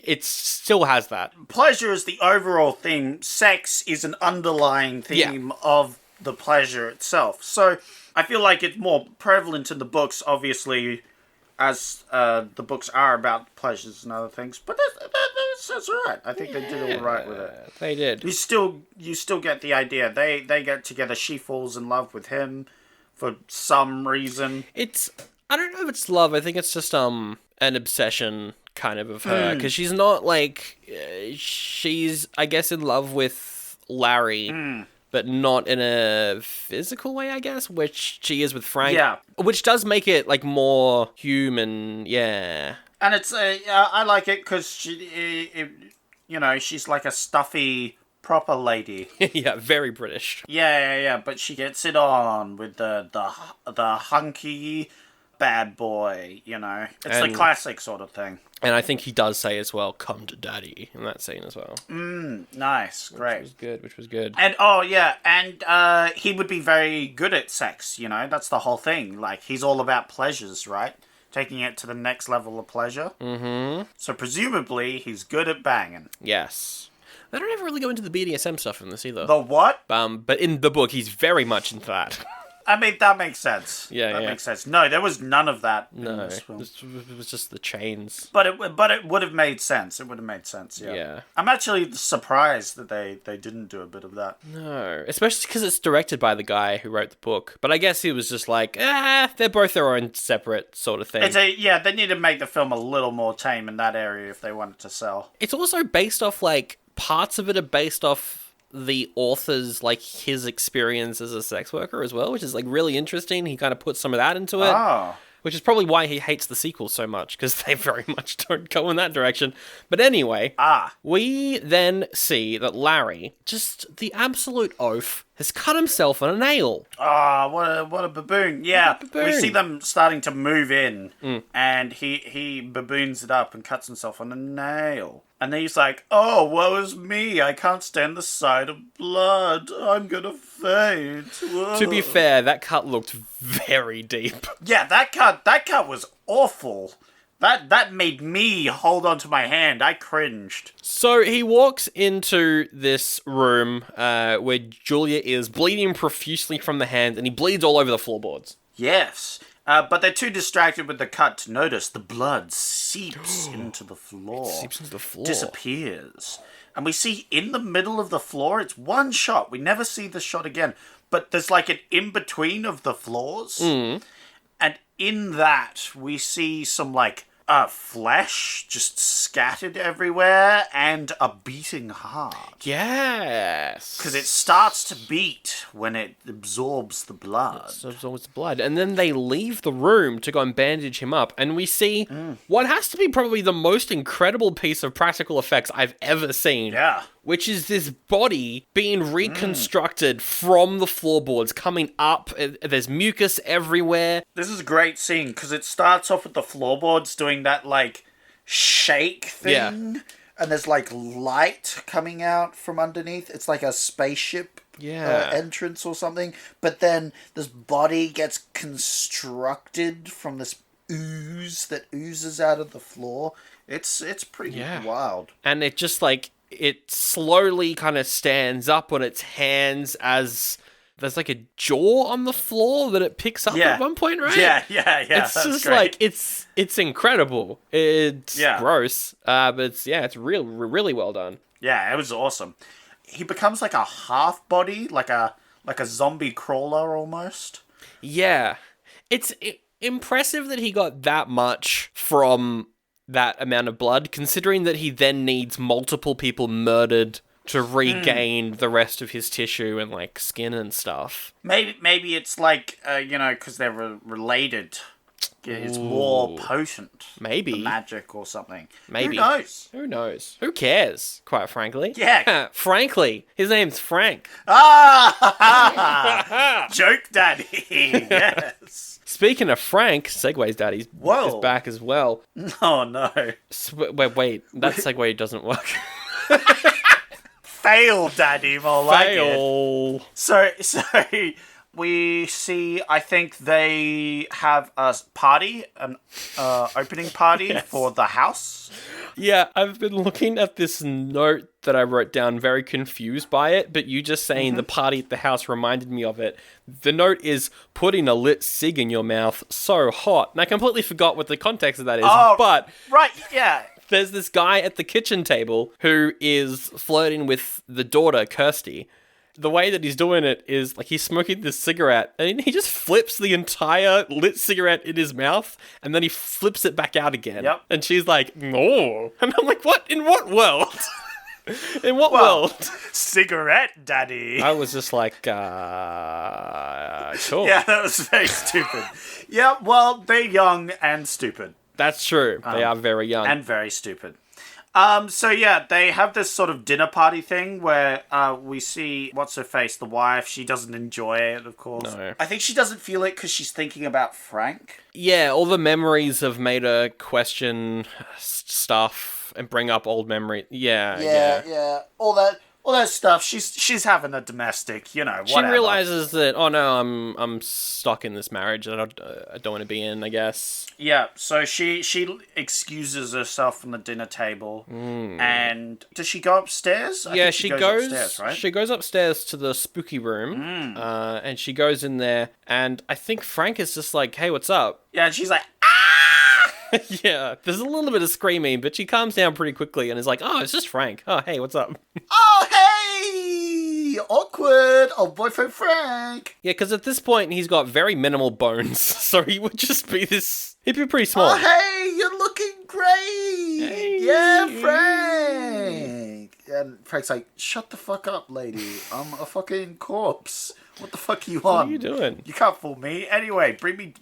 it still has that. Pleasure is the overall theme. Sex is an underlying theme of the pleasure itself. So I feel like it's more prevalent in the books, obviously, as the books are about pleasures and other things, but that's all right. I think they did all right with it. They did. You still get the idea. They get together. She falls in love with him for some reason. I don't know if it's love. I think it's just an obsession kind of her, because she's not like she's, I guess, in love with Larry. But not in a physical way, I guess, which she is with Frank. Yeah. Which does make it, like, more human, yeah. And it's, I like it because she's like a stuffy, proper lady. Yeah, very British. Yeah, but she gets it on with the hunky bad boy, you know. It's the classic sort of thing. And I think he does say as well, "Come to daddy," in that scene as well. Nice, great. Which was good. And, he would be very good at sex, you know? That's the whole thing. Like, he's all about pleasures, right? Taking it to the next level of pleasure. Mm-hmm. So presumably, he's good at banging. Yes. They don't ever really go into the BDSM stuff in this either. The what? But in the book, he's very much into that. I mean, that makes sense. Yeah, that makes sense. No, there was none of that in No, this film. it was just the chains. But it would have made sense. It would have made sense, yeah. I'm actually surprised that they didn't do a bit of that. No, especially because it's directed by the guy who wrote the book. But I guess he was just like, they're both their own separate sort of thing. They need to make the film a little more tame in that area if they want it to sell. It's also based off, like, parts of it are based off the author's, like, his experience as a sex worker as well, which is, like, really interesting. He kind of puts some of that into it. Oh. Which is probably why he hates the sequel so much, because they very much don't go in that direction. But anyway, we then see that Larry, just the absolute oaf, has cut himself on a nail. What a baboon. Yeah, baboon. We see them starting to move in, and he baboons it up and cuts himself on a nail. And then he's like, oh, woe is me. I can't stand the sight of blood. I'm gonna faint. Whoa. To be fair, that cut looked very deep. Yeah, that cut was awful. That made me hold on to my hand. I cringed. So he walks into this room where Julia is bleeding profusely from the hand, and he bleeds all over the floorboards. Yes. But they're too distracted with the cut to notice the blood seeps into the floor. Seeps into the floor. Disappears. And we see in the middle of the floor, it's one shot. We never see the shot again. But there's like an in-between of the floors. And in that, we see some like flesh just scattered everywhere and a beating heart. Yes. Because it starts to beat when it absorbs the blood. It absorbs the blood. And then they leave the room to go and bandage him up. And we see what has to be probably the most incredible piece of practical effects I've ever seen. Yeah. Which is this body being reconstructed from the floorboards, coming up. There's mucus everywhere. This is a great scene because it starts off with the floorboards doing that, like, shake thing. Yeah. And there's, like, light coming out from underneath. It's like a spaceship entrance or something. But then this body gets constructed from this ooze that oozes out of the floor. It's pretty wild. And it just, like, it slowly kind of stands up on its hands as there's like a jaw on the floor that it picks up at one point, right? Yeah. It's just great. Like it's incredible. It's gross, but it's really well done. Yeah, it was awesome. He becomes like a half body, like a zombie crawler almost. Yeah, it's impressive that he got that much from that amount of blood, considering that he then needs multiple people murdered to regain the rest of his tissue and like skin and stuff. Maybe it's like because they're related. It's more potent. Maybe the magic or something. Maybe. Who knows? Who cares? Quite frankly. Yeah. Frankly, his name's Frank. Joke daddy. Yes. Speaking of Frank, Segway's daddy is back as well. Oh no. Wait. That segue doesn't work. Fail, daddy. More like Fail. It. So we see. I think they have a party, an opening party for the house. Yeah, I've been looking at this note that I wrote down, very confused by it, but you just saying the party at the house reminded me of it. The note is putting a lit cig in your mouth, so hot. And I completely forgot what the context of that is, but... Right, yeah. There's this guy at the kitchen table who is flirting with the daughter, Kirsty. The way that he's doing it is like he's smoking this cigarette and he just flips the entire lit cigarette in his mouth and then he flips it back out again. Yep. And she's like, no. And I'm like, what? In what world? In what world? Cigarette daddy. I was just like, cool. Yeah, that was very stupid. Yeah, well, they're young and stupid. That's true. They are very young. And very stupid. So yeah, they have this sort of dinner party thing where we see what's-her-face, the wife. She doesn't enjoy it, of course. No. I think she doesn't feel it because she's thinking about Frank. Yeah, all the memories have made her question stuff and bring up old memories. Yeah. All that stuff. She's having a domestic, whatever. She realizes that, oh no, I'm stuck in this marriage that I don't want to be in, I guess. Yeah, so she excuses herself from the dinner table, and does she go upstairs? I think she goes upstairs, right? She goes upstairs to the spooky room, and she goes in there, and I think Frank is just like, hey, what's up? Yeah, and she's like, ah! Yeah, there's a little bit of screaming, but she calms down pretty quickly and is like, oh, it's just Frank. Oh, hey, what's up? Oh, hey! Awkward! Oh, boyfriend Frank! Yeah, because at this point, he's got very minimal bones, so he would just be this... He'd be pretty small. Oh, hey! You're looking great! Hey. Yeah, Frank! And Frank's like, shut the fuck up, lady. I'm a fucking corpse. What the fuck are you on? What are you doing? You can't fool me. Anyway, bring me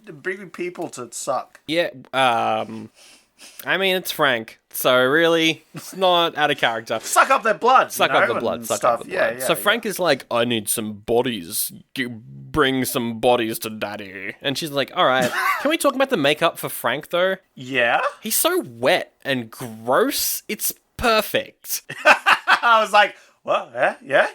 people to suck. Yeah, I mean, it's Frank, so really, it's not out of character. Suck up their blood, Suck up the blood. Yeah, so Frank is like, I need some bodies. Bring some bodies to daddy. And she's like, all right. Can we talk about the makeup for Frank, though? Yeah? He's so wet and gross. It's perfect. I was like, well, yeah.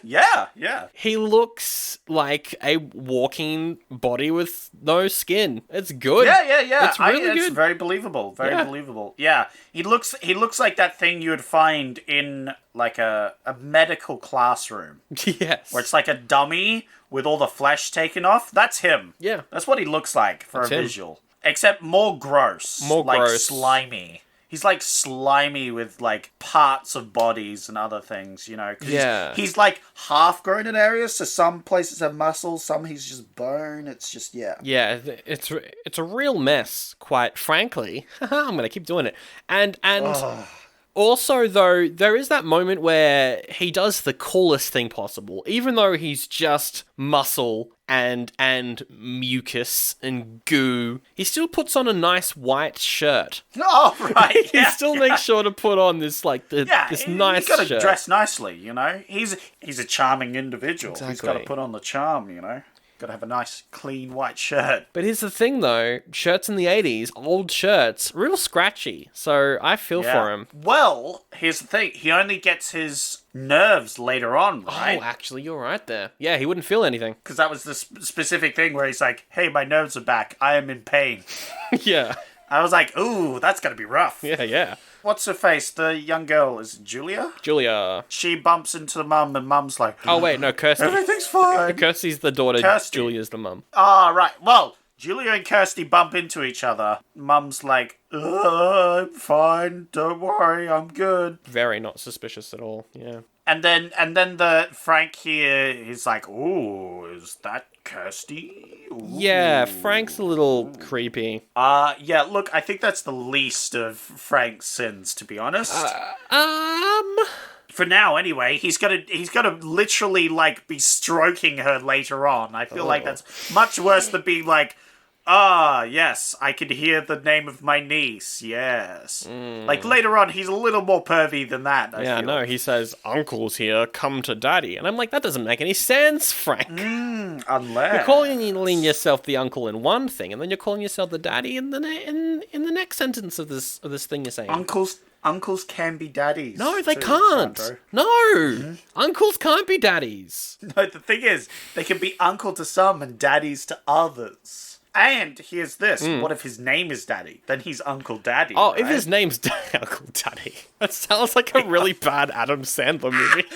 He looks like a walking body with no skin. It's good. Yeah. It's really good. It's very believable. Believable. Yeah. He looks like that thing you would find in like a medical classroom. Yes. Where it's like a dummy with all the flesh taken off. That's him. Yeah. That's what he looks like for a visual. Except more gross. Like slimy. He's like slimy with like parts of bodies and other things, 'cause he's like half grown in areas, so some places have muscles, some he's just bone. It's just Yeah, it's a real mess, quite frankly. I'm gonna keep doing it. And also, though, there is that moment where he does the coolest thing possible. Even though he's just muscle and mucus and goo, he still puts on a nice white shirt. Oh, right. He still makes sure to put on this this nice shirt. He's got to dress nicely, He's a charming individual. Exactly. He's got to put on the charm, Got to have a nice, clean white shirt. But here's the thing, though. Shirts in the 80s, old shirts, real scratchy. So I feel for him. Well, here's the thing. He only gets his nerves later on, right? Oh, actually, you're right there. Yeah, he wouldn't feel anything. Because that was the specific thing where he's like, hey, my nerves are back. I am in pain. Yeah. I was like, ooh, that's going to be rough. Yeah. what's her face? The young girl, is it Julia? Julia. She bumps into the mum, and mum's like, Oh, wait, no, Kirsty. everything's fine. Kirsty's the daughter, Kirsty. Julia's the mum. Ah, right. Well, Julia and Kirsty bump into each other. Mum's like, I'm fine. Don't worry. I'm good. Very not suspicious at all, yeah. And then the Frank here is like, ooh, is that Kirsty? Ooh. Yeah, Frank's a little creepy. Yeah, look, I think that's the least of Frank's sins, to be honest. For now, anyway, he's gonna literally, like, be stroking her later on. I feel like that's much worse than being like, yes, I can hear the name of my niece, yes. Like, later on, he's a little more pervy than that, I feel. No, he says, Uncle's here, come to Daddy. And I'm like, that doesn't make any sense, Frank. Unless... You're calling yourself the uncle in one thing, and then you're calling yourself the daddy in the next sentence of this thing you're saying. Uncles can be daddies. No, they too, can't. Sandro. No, uncles can't be daddies. No, the thing is, they can be uncle to some and daddies to others. And here's this. What if his name is Daddy? Then he's Uncle Daddy. Oh, right? if his name's Uncle Daddy. That sounds like a really bad Adam Sandler movie.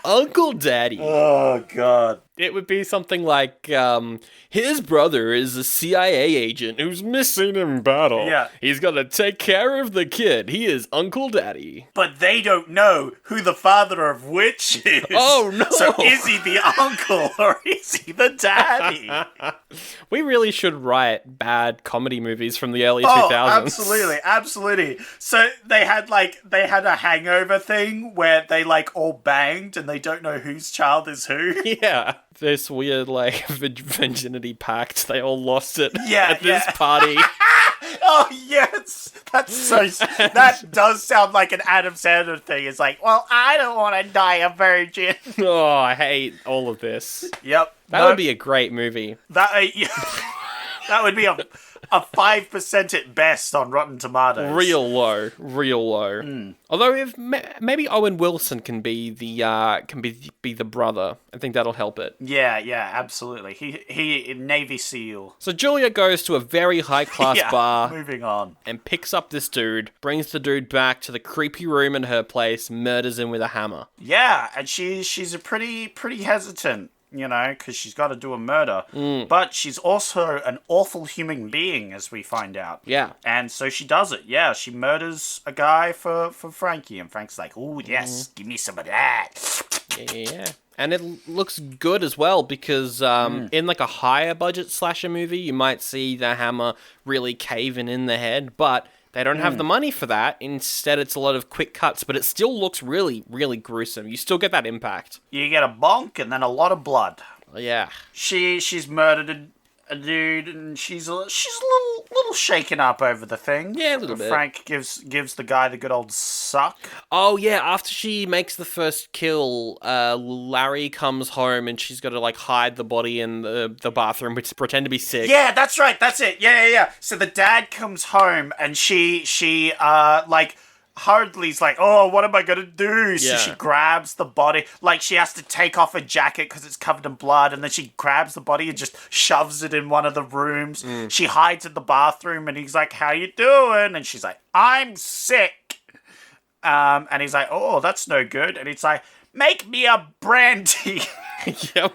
Uncle Daddy. Oh, God. It would be something like, his brother is a CIA agent who's missing in battle. Yeah. He's gonna take care of the kid. He is Uncle Daddy. But they don't know who the father of which is. Oh, no. So is he the uncle or is he the daddy? We really should write bad comedy movies from the early 2000s. Oh, absolutely. So they had a hangover thing where they, like, all banged and they don't know whose child is who. Yeah. This weird, like, virginity pact. They all lost it Yeah, at this party. Oh, yes! That does sound like an Adam Sandler thing. It's like, well, I don't want to die a virgin. Oh, I hate all of this. Yep. That would be a great movie. That would be a 5% at best on Rotten Tomatoes. Real low. Although if maybe Owen Wilson can be the brother, I think that'll help it. Yeah, absolutely. He Navy SEAL. So Julia goes to a very high class bar. Moving on. And picks up this dude, brings the dude back to the creepy room in her place, murders him with a hammer. Yeah, and she's a pretty hesitant. You know, because she's got to do a murder. But she's also an awful human being, as we find out. Yeah. And so she does it. Yeah, she murders a guy for Frankie. And Frank's like, oh, yes, give me some of that. Yeah. And it looks good as well, because in like a higher budget slasher movie, you might see the hammer really caving in the head, but they don't have the money for that. Instead, it's a lot of quick cuts, but it still looks really, really gruesome. You still get that impact. You get a bonk and then a lot of blood. Yeah. She's murdered a dude, and she's a little shaken up over the thing. Yeah, a little bit. Frank gives the guy the good old suck. Oh, yeah, after she makes the first kill, Larry comes home and she's got to, like, hide the body in the bathroom, which pretend to be sick. Yeah, that's right, that's it. Yeah. So the dad comes home, and she hurriedly's like, oh, what am I gonna do? So she grabs the body, like, she has to take off her jacket because it's covered in blood, and then she grabs the body and just shoves it in one of the rooms. She hides in the bathroom, and he's like, how you doing? And she's like, I'm sick. And he's like, oh, that's no good. And it's like, make me a brandy. Yep.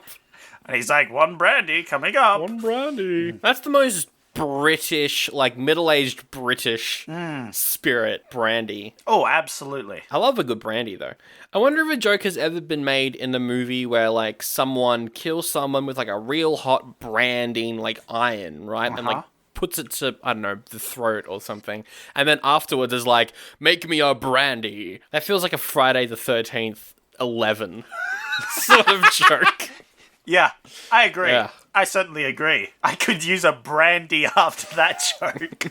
And he's like, one brandy coming up. One brandy. That's the most British, like middle-aged British spirit brandy. Oh, absolutely. I love a good brandy, though. I wonder if a joke has ever been made in a movie where, like, someone kills someone with, like, a real hot branding, like, iron, right? And, like, puts it to, I don't know, the throat or something. And then afterwards is like, make me a brandy. That feels like a Friday the 13th 11 sort of joke. Yeah, I agree. Yeah. I certainly agree. I could use a brandy after that joke.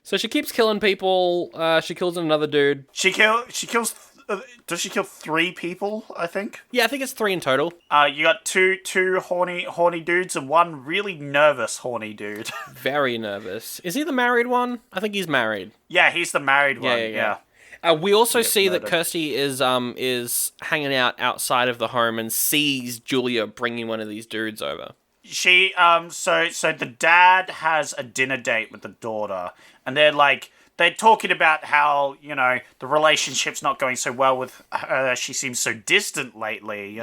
So she keeps killing people. She kills another dude. She kills. Does she kill 3 people? I think. Yeah, I think it's 3 in total. You got two horny dudes and one really nervous horny dude. Very nervous. Is he the married one? I think he's married. Yeah, he's the married one. Yeah. We also see that Kirsty is hanging out outside of the home and sees Julia bringing one of these dudes over. So the dad has a dinner date with the daughter, and they're talking about how, the relationship's not going so well with her. She seems so distant lately,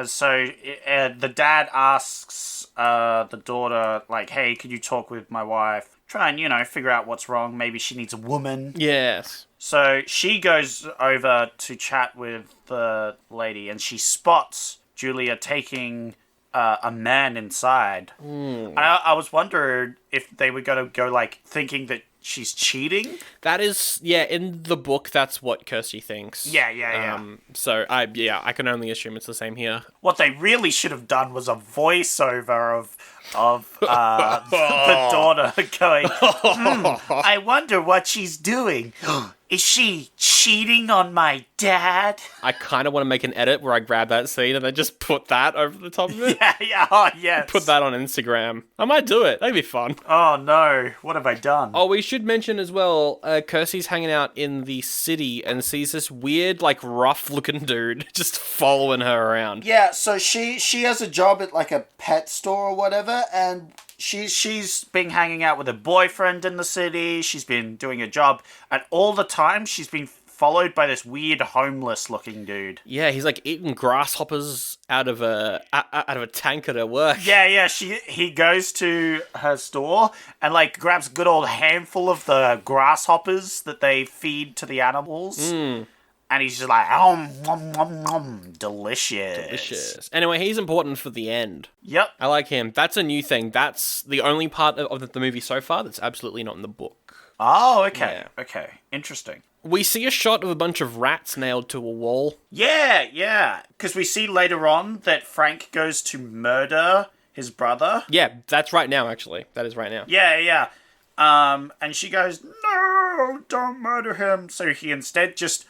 So the dad asks the daughter, like, hey, could you talk with my wife? Try and, figure out what's wrong. Maybe she needs a woman. Yes. So she goes over to chat with the lady, and she spots Julia taking a man inside. I was wondering if they were going to go, thinking that she's cheating. That is, in the book, that's what Kirsty thinks. Yeah. So, I can only assume it's the same here. What they really should have done was a voiceover of the daughter going, I wonder what she's doing. Is she cheating on my dad? I kind of want to make an edit where I grab that scene and then just put that over the top of it. Yeah, oh, yes. Put that on Instagram. I might do it. That'd be fun. Oh, no. What have I done? Oh, we should mention as well, Kirsty's hanging out in the city and sees this weird, rough-looking dude just following her around. Yeah, so she has a job at, a pet store or whatever, and she's been hanging out with her boyfriend in the city. She's been doing a job, and all the time she's been followed by this weird homeless-looking dude. Yeah, he's eating grasshoppers out of a tank at her work. Yeah. He goes to her store and grabs a good old handful of the grasshoppers that they feed to the animals. And he's just like, delicious. Delicious. Anyway, he's important for the end. Yep. I like him. That's a new thing. That's the only part of the movie so far that's absolutely not in the book. Oh, okay. Yeah. Okay. Interesting. We see a shot of a bunch of rats nailed to a wall. Yeah. Because we see later on that Frank goes to murder his brother. Yeah, that's right now, actually. That is right now. Yeah. And she goes, no, don't murder him. So he instead just,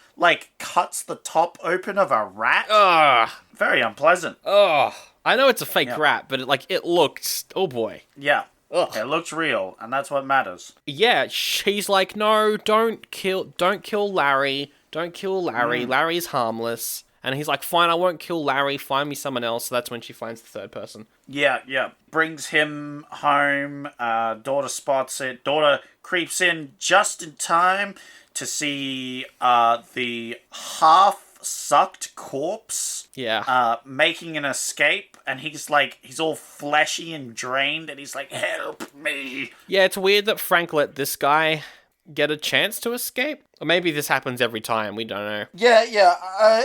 cuts the top open of a rat. Ugh. Very unpleasant. Ugh. I know it's a fake rat, but it looked... Oh, boy. Yeah. Ugh. It looks real, and that's what matters. Yeah, she's like, no, don't kill Larry. Don't kill Larry. Larry's harmless. And he's like, fine, I won't kill Larry. Find me someone else. So that's when she finds the third person. Yeah. Brings him home. Daughter spots it. Daughter creeps in just in time to see the half-sucked corpse making an escape. And he's all fleshy and drained. And he's like, help me. Yeah, it's weird that Frank let this guy get a chance to escape. Or maybe this happens every time. We don't know. Yeah.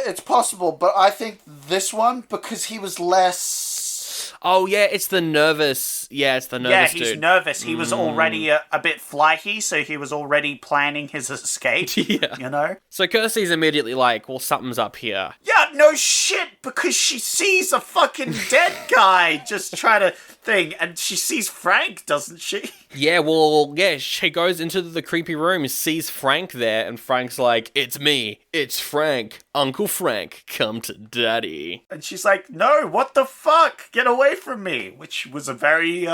It's possible. But I think this one, because he was less... Oh, yeah, it's the nervous... Yeah, it's the nervous dude. Yeah, he's nervous. He was already a bit flighty, so he was already planning his escape. Yeah. So Kirsty's immediately like, well, something's up here. Yeah, no shit, because she sees a fucking dead guy just try to thing, and she sees Frank, doesn't she? Yeah, well, yeah, she goes into the creepy room, sees Frank there, and Frank's like, it's me, it's Frank, Uncle Frank, come to daddy. And she's like, no, what the fuck? Get away from me, which was a very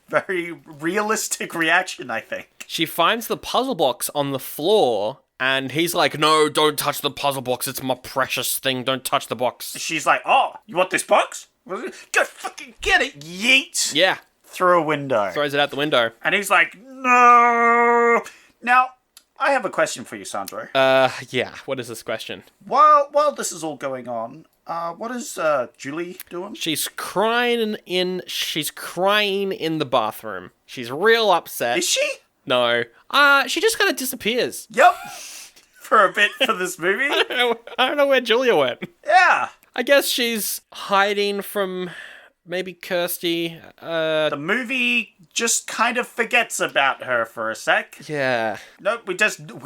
very realistic reaction, I think. She finds the puzzle box on the floor, and he's like, no, don't touch the puzzle box, it's my precious thing, don't touch the box. She's like, oh, you want this box? Go fucking get it, yeet! Yeah. Through a window. Throws it out the window. And he's like, no! Now, I have a question for you, Sandro. Yeah, what is this question? While this is all going on, what is Julie doing? She's crying in the bathroom. She's real upset. Is she? No. She just kind of disappears. Yep. For a bit for this movie. I don't know where Julia went. Yeah. I guess she's hiding from maybe Kirsty. The movie just kind of forgets about her for a sec. Yeah. No, we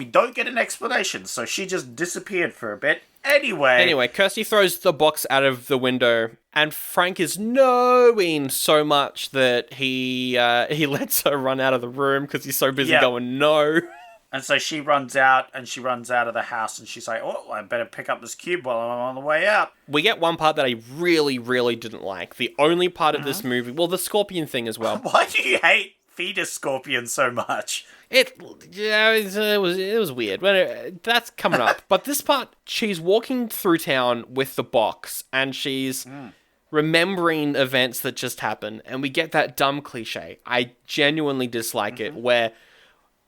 don't get an explanation, so she just disappeared for a bit. Anyway, Kirsty throws the box out of the window, and Frank is knowing so much that he lets her run out of the room because he's so busy going no. And so she runs out of the house, and she's like, oh, I better pick up this cube while I'm on the way out. We get one part that I really, really didn't like. The only part of this movie, well, the scorpion thing as well. Why do you hate fetus scorpions so much? It was weird. That's coming up. But this part, she's walking through town with the box, and she's remembering events that just happened, and we get that dumb cliche. I genuinely dislike it, where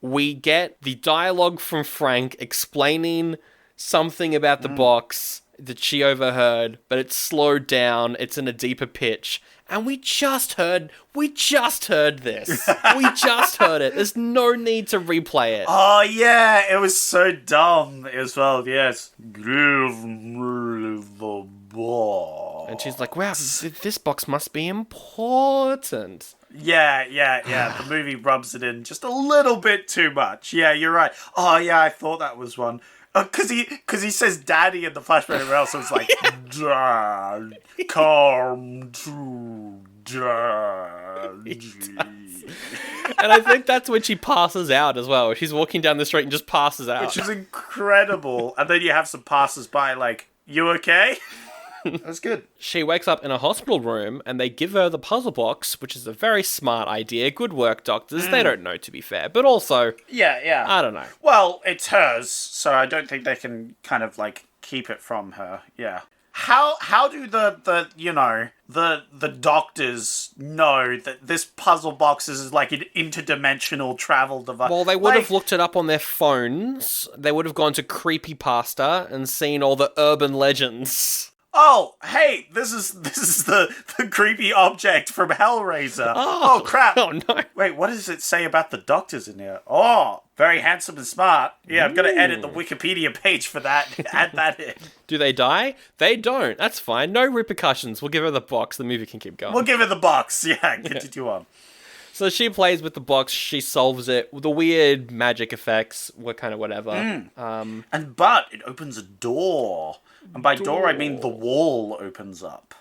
we get the dialogue from Frank explaining something about the box that she overheard, but it's slowed down, it's in a deeper pitch, and we just heard this. We just heard it. There's no need to replay it. Oh, yeah, it was so dumb as well, yes. Give me the box. And she's like, wow, this box must be important. Yeah. The movie rubs it in just a little bit too much. Yeah, you're right. Oh, yeah, I thought that was one. Because he says daddy in the flashback as well, so it's like, Dad, come to daddy. And I think that's when she passes out as well. She's walking down the street and just passes out. Which is incredible. And then you have some passers-by like, you okay? That's good. She wakes up in a hospital room and they give her the puzzle box, which is a very smart idea. Good work, doctors. They don't know, to be fair. But also, yeah. I don't know. Well, it's hers, so I don't think they can kind of like keep it from her. Yeah. How do the doctors know that this puzzle box is like an interdimensional travel device? Well, they would have looked it up on their phones. They would have gone to Creepypasta and seen all the urban legends. Oh, hey, this is the creepy object from Hellraiser. Oh, crap. Oh, no. Wait, what does it say about the doctors in here? Oh, very handsome and smart. Yeah, I'm going to edit the Wikipedia page for that. Add that in. Do they die? They don't. That's fine. No repercussions. We'll give her the box. The movie can keep going. We'll give her the box. Yeah, continue on. So she plays with the box. She solves it. The weird magic effects were kind of whatever. But it opens a door. And by door, I mean the wall opens up.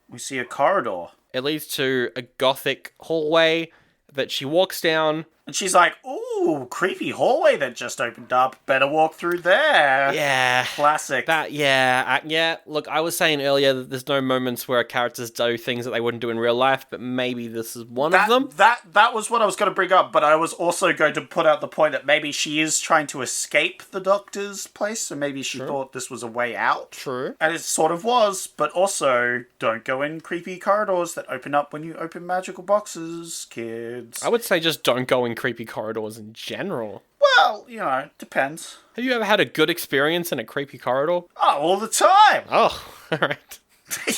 We see a corridor. It leads to a gothic hallway that she walks down. And she's like, ooh, creepy hallway that just opened up. Better walk through there. Yeah. Classic. Yeah. Look, I was saying earlier that there's no moments where characters do things that they wouldn't do in real life, but maybe this is one of them. That was what I was going to bring up, but I was also going to put out the point that maybe she is trying to escape the doctor's place, so maybe she thought this was a way out. True. And it sort of was, but also, don't go in creepy corridors that open up when you open magical boxes, kids. I would say just don't go in creepy corridors in general. Well, depends. Have you ever had a good experience in a creepy corridor? Oh, all the time. Oh, alright.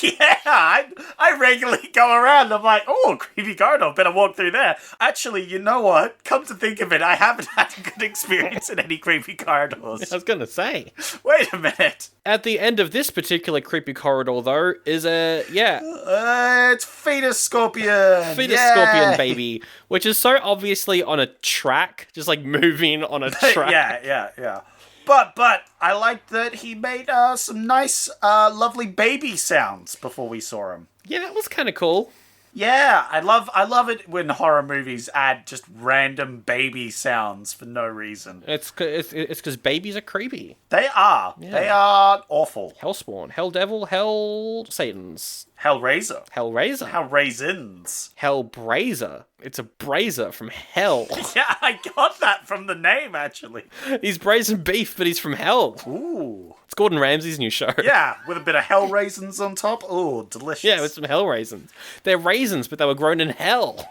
Yeah, I regularly go around. I'm like, oh, creepy corridor, better walk through there. Actually, you know what? Come to think of it, I haven't had a good experience in any creepy corridors. I was gonna say. Wait a minute. At the end of this particular creepy corridor, though, is it's Fetus Scorpion. Fetus Scorpion baby, which is so obviously on a track, just like moving on a track. Yeah. But I liked that he made some nice, lovely baby sounds before we saw him. Yeah, that was kind of cool. Yeah, I love it when horror movies add just random baby sounds for no reason. It's because babies are creepy. They are. Yeah. They are awful. Hellspawn, Hell Devil, Hell Satans. Hellraiser. Hellraisins. Hellbraiser. It's a brazier from hell. Yeah, I got that from the name, actually. He's braising beef, but he's from hell. Ooh. It's Gordon Ramsay's new show. Yeah, with a bit of hell raisins on top. Ooh, delicious. Yeah, with some hell raisins. They're raisins, but they were grown in hell.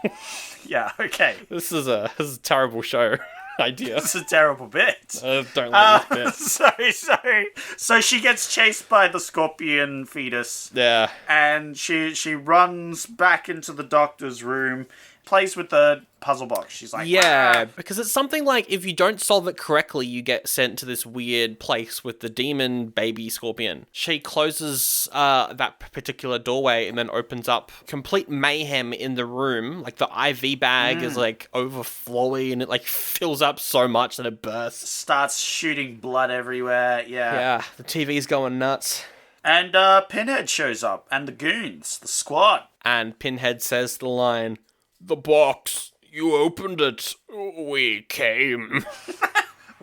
Yeah, okay. This is a terrible show idea. This is a terrible bit. Don't like this bit. Sorry. So she gets chased by the scorpion fetus. Yeah. And she runs back into the doctor's room, plays with the puzzle box. She's like, yeah, because it's something like if you don't solve it correctly, you get sent to this weird place with the demon baby scorpion. She closes that particular doorway and then opens up complete mayhem in the room. Like the IV bag is like overflowing and it like fills up so much that it bursts. Starts shooting blood everywhere. Yeah, the TV's going nuts. And Pinhead shows up and the goons, the squad. And Pinhead says the line, "The box. You opened it. We came."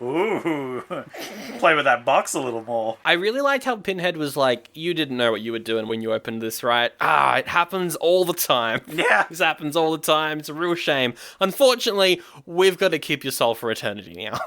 Ooh. Play with that box a little more. I really liked how Pinhead was like, you didn't know what you were doing when you opened this, right? It happens all the time. Yeah. This happens all the time. It's a real shame. Unfortunately, we've got to keep your soul for eternity now.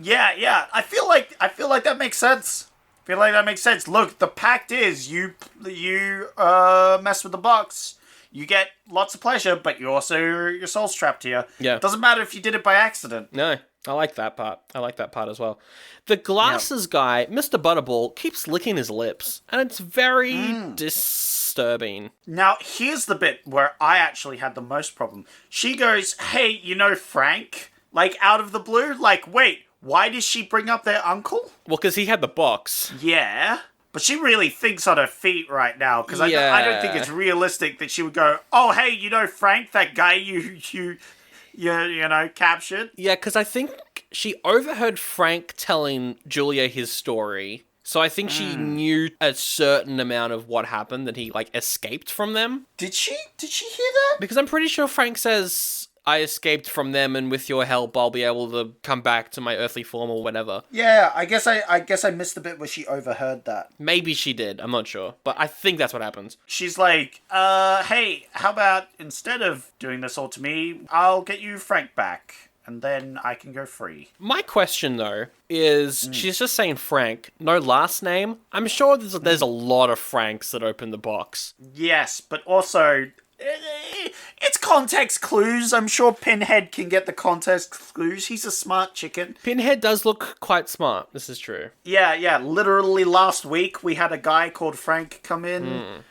Yeah. I feel like that makes sense. Feel like that makes sense. Look, the pact is you mess with the box, you get lots of pleasure, but your soul's trapped here. Yeah. Doesn't matter if you did it by accident. No, I like that part. I like that part as well. The glasses guy, Mr. Butterball, keeps licking his lips, and it's very disturbing. Now, here's the bit where I actually had the most problem. She goes, hey, you know Frank? Like, out of the blue? Like, wait, why did she bring up their uncle? Well, because he had the box. Yeah. But she really thinks on her feet right now, because I don't think it's realistic that she would go, oh, hey, you know Frank, that guy you captured? Yeah, because I think she overheard Frank telling Julia his story. So I think she knew a certain amount of what happened, that he, like, escaped from them. Did she hear that? Because I'm pretty sure Frank says, I escaped from them, and with your help, I'll be able to come back to my earthly form or whatever. Yeah, I guess I missed the bit where she overheard that. Maybe she did, I'm not sure. But I think that's what happens. She's like, hey, how about instead of doing this all to me, I'll get you Frank back, and then I can go free. My question, though, is she's just saying Frank, no last name. I'm sure there's a lot of Franks that open the box. Yes, but also, it's context clues. I'm sure Pinhead can get the context clues. He's a smart chicken. Pinhead does look quite smart. This is true. Yeah. Literally last week, we had a guy called Frank come in.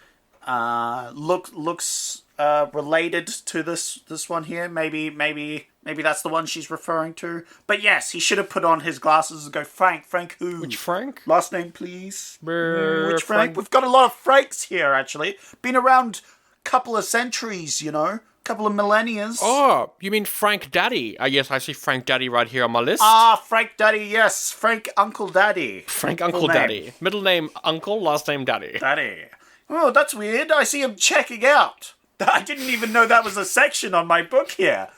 Looks related to this one here. Maybe that's the one she's referring to. But yes, he should have put on his glasses and go, Frank who? Which Frank? Last name, please. Which Frank? Frank? We've got a lot of Franks here, actually. Been around a couple of centuries, couple of millennias. Oh, you mean Frank Daddy? Yes, I see Frank Daddy right here on my list. Frank Daddy, yes. Frank Uncle Daddy. Frank Uncle Daddy. Middle name Uncle, last name Daddy. Daddy. Oh, that's weird. I see him checking out. I didn't even know that was a section on my book here.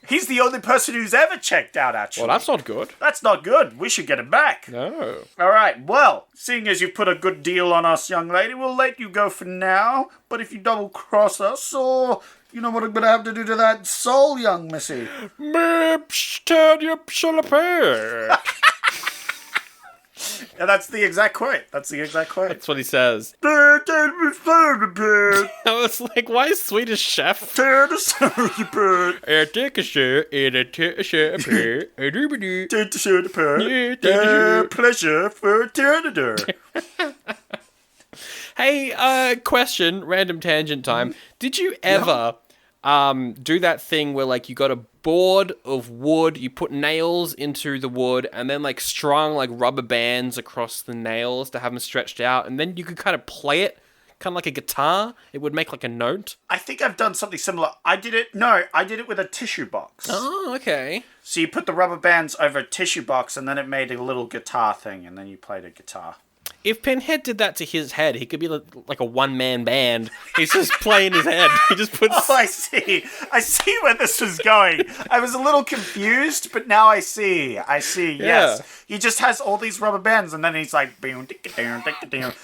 He's the only person who's ever checked out, actually. Well, that's not good. That's not good. We should get him back. No. All right, well, seeing as you put a good deal on us, young lady, we'll let you go for now. But if you double-cross us, or you know what I'm going to have to do to that soul, young missy? Yeah, that's the exact quote. That's what he says. I was like, why is Swedish Chef? Pleasure for Hey, question, random tangent time. Did you ever do that thing where, like, you got a board of wood, you put nails into the wood, and then, like, strung, like, rubber bands across the nails to have them stretched out, and then you could kind of play it, kind of like a guitar? It would make, like, a note? I think I've done something similar. I did it with a tissue box. Oh, okay. So you put the rubber bands over a tissue box, and then it made a little guitar thing, and then you played a guitar. If Pinhead did that to his head, he could be like a one-man band. He's just playing his head. He just puts... Oh, I see. I see where this was going. I was a little confused, but now I see. Yes. Yeah. He just has all these rubber bands, and then he's like...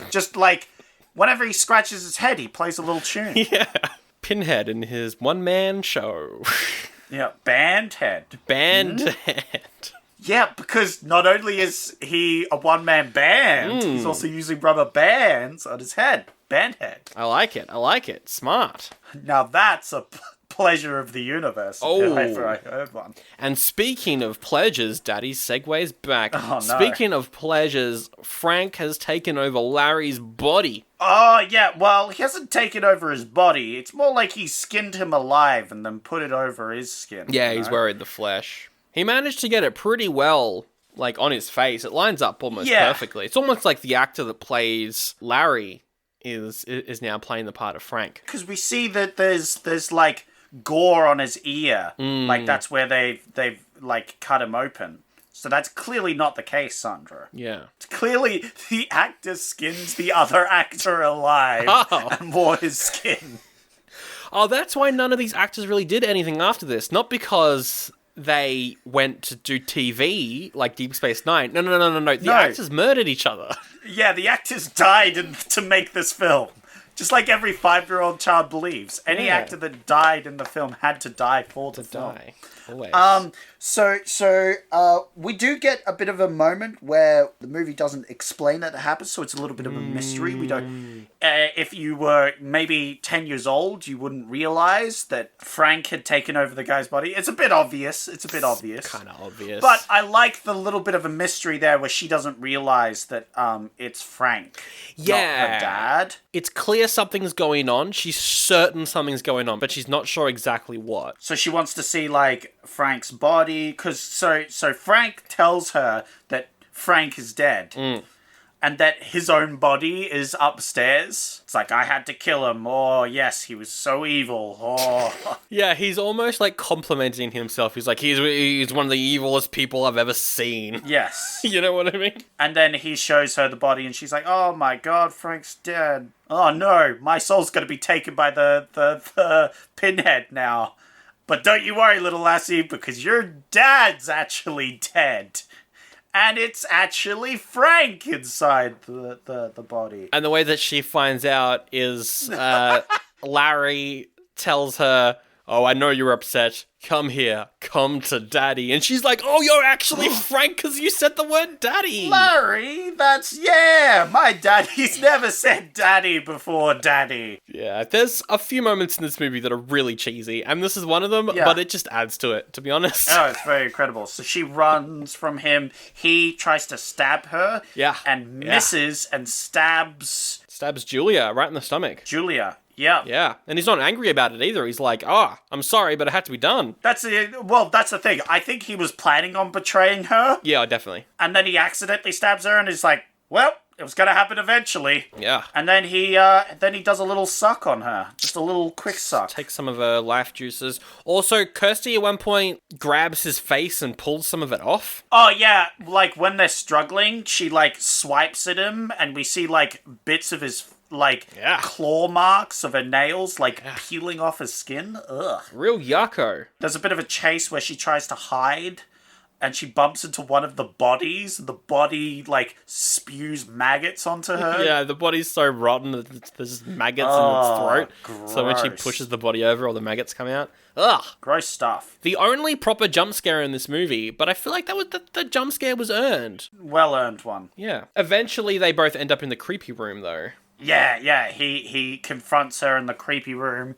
Just like, whenever he scratches his head, he plays a little tune. Yeah. Pinhead in his one-man show. Yeah, Bandhead. Bandhead. Yeah, because not only is he a one-man band, he's also using rubber bands on his head. Bandhead. I like it. Smart. Now that's a pleasure of the universe. Oh. If ever I heard one. And speaking of pleasures, Daddy segues back. Oh, no. Speaking of pleasures, Frank has taken over Larry's body. Oh, yeah, well, he hasn't taken over his body. It's more like he skinned him alive and then put it over his skin. Yeah, he's worried the flesh. He managed to get it pretty well, like, on his face. It lines up almost perfectly. It's almost like the actor that plays Larry is now playing the part of Frank. Because we see that there's like gore on his ear. Like that's where they've like cut him open. So that's clearly not the case, Sandra. Yeah. It's clearly the actor skins the other actor alive and wore his skin. Oh, that's why none of these actors really did anything after this. Not because they went to do TV, like Deep Space Nine. No. The actors murdered each other. Yeah, the actors died to make this film. Just like every 5-year-old child believes. Any actor that died in the film had to die for the film. Always. So we do get a bit of a moment where the movie doesn't explain that it happens, so it's a little bit of a mystery. We don't. If you were maybe 10 years old, you wouldn't realize that Frank had taken over the guy's body. It's a bit obvious. Kind of obvious. But I like the little bit of a mystery there where she doesn't realize that it's Frank, not her dad. It's clear something's going on. She's certain something's going on, but she's not sure exactly what. So she wants to see, like, Frank's body, because so Frank tells her that Frank is dead. And that his own body is upstairs. It's like, I had to kill him. Oh, yes, he was so evil. Oh. Yeah, he's almost like complimenting himself. He's like, he's one of the evilest people I've ever seen. Yes. You know what I mean? And then he shows her the body and she's like, oh my god, Frank's dead. Oh no, my soul's going to be taken by the Pinhead now. But don't you worry, little lassie, because your dad's actually dead. And it's actually Frank inside the body. And the way that she finds out is Larry tells her, oh, I know you're upset. Come here. Come to Daddy. And she's like, oh, you're actually Frank because you said the word Daddy. Larry, my daddy's never said Daddy before Daddy. Yeah, there's a few moments in this movie that are really cheesy, and this is one of them, but it just adds to it, to be honest. Oh, it's very incredible. So she runs from him. He tries to stab her. Yeah. And misses and stabs Julia right in the stomach. Julia. Yeah. Yeah. And he's not angry about it either. He's like, I'm sorry, but it had to be done. That's the thing. I think he was planning on betraying her. Yeah, definitely. And then he accidentally stabs her and is like, well, it was going to happen eventually. Yeah. And then he does a little suck on her. Just a little quick suck. Take some of her life juices. Also, Kirsty at one point grabs his face and pulls some of it off. Oh, yeah. Like, when they're struggling, she, like, swipes at him and we see, like, bits of his claw marks of her nails, like, peeling off his skin. Ugh. Real yucko. There's a bit of a chase where she tries to hide, and she bumps into one of the bodies. The body, like, spews maggots onto her. Yeah, the body's so rotten that there's maggots in its throat. Gross. So when she pushes the body over, all the maggots come out. Ugh. Gross stuff. The only proper jump scare in this movie, but I feel like the jump scare was earned. Well-earned one. Yeah. Eventually, they both end up in the creepy room, though. Yeah. He confronts her in the creepy room,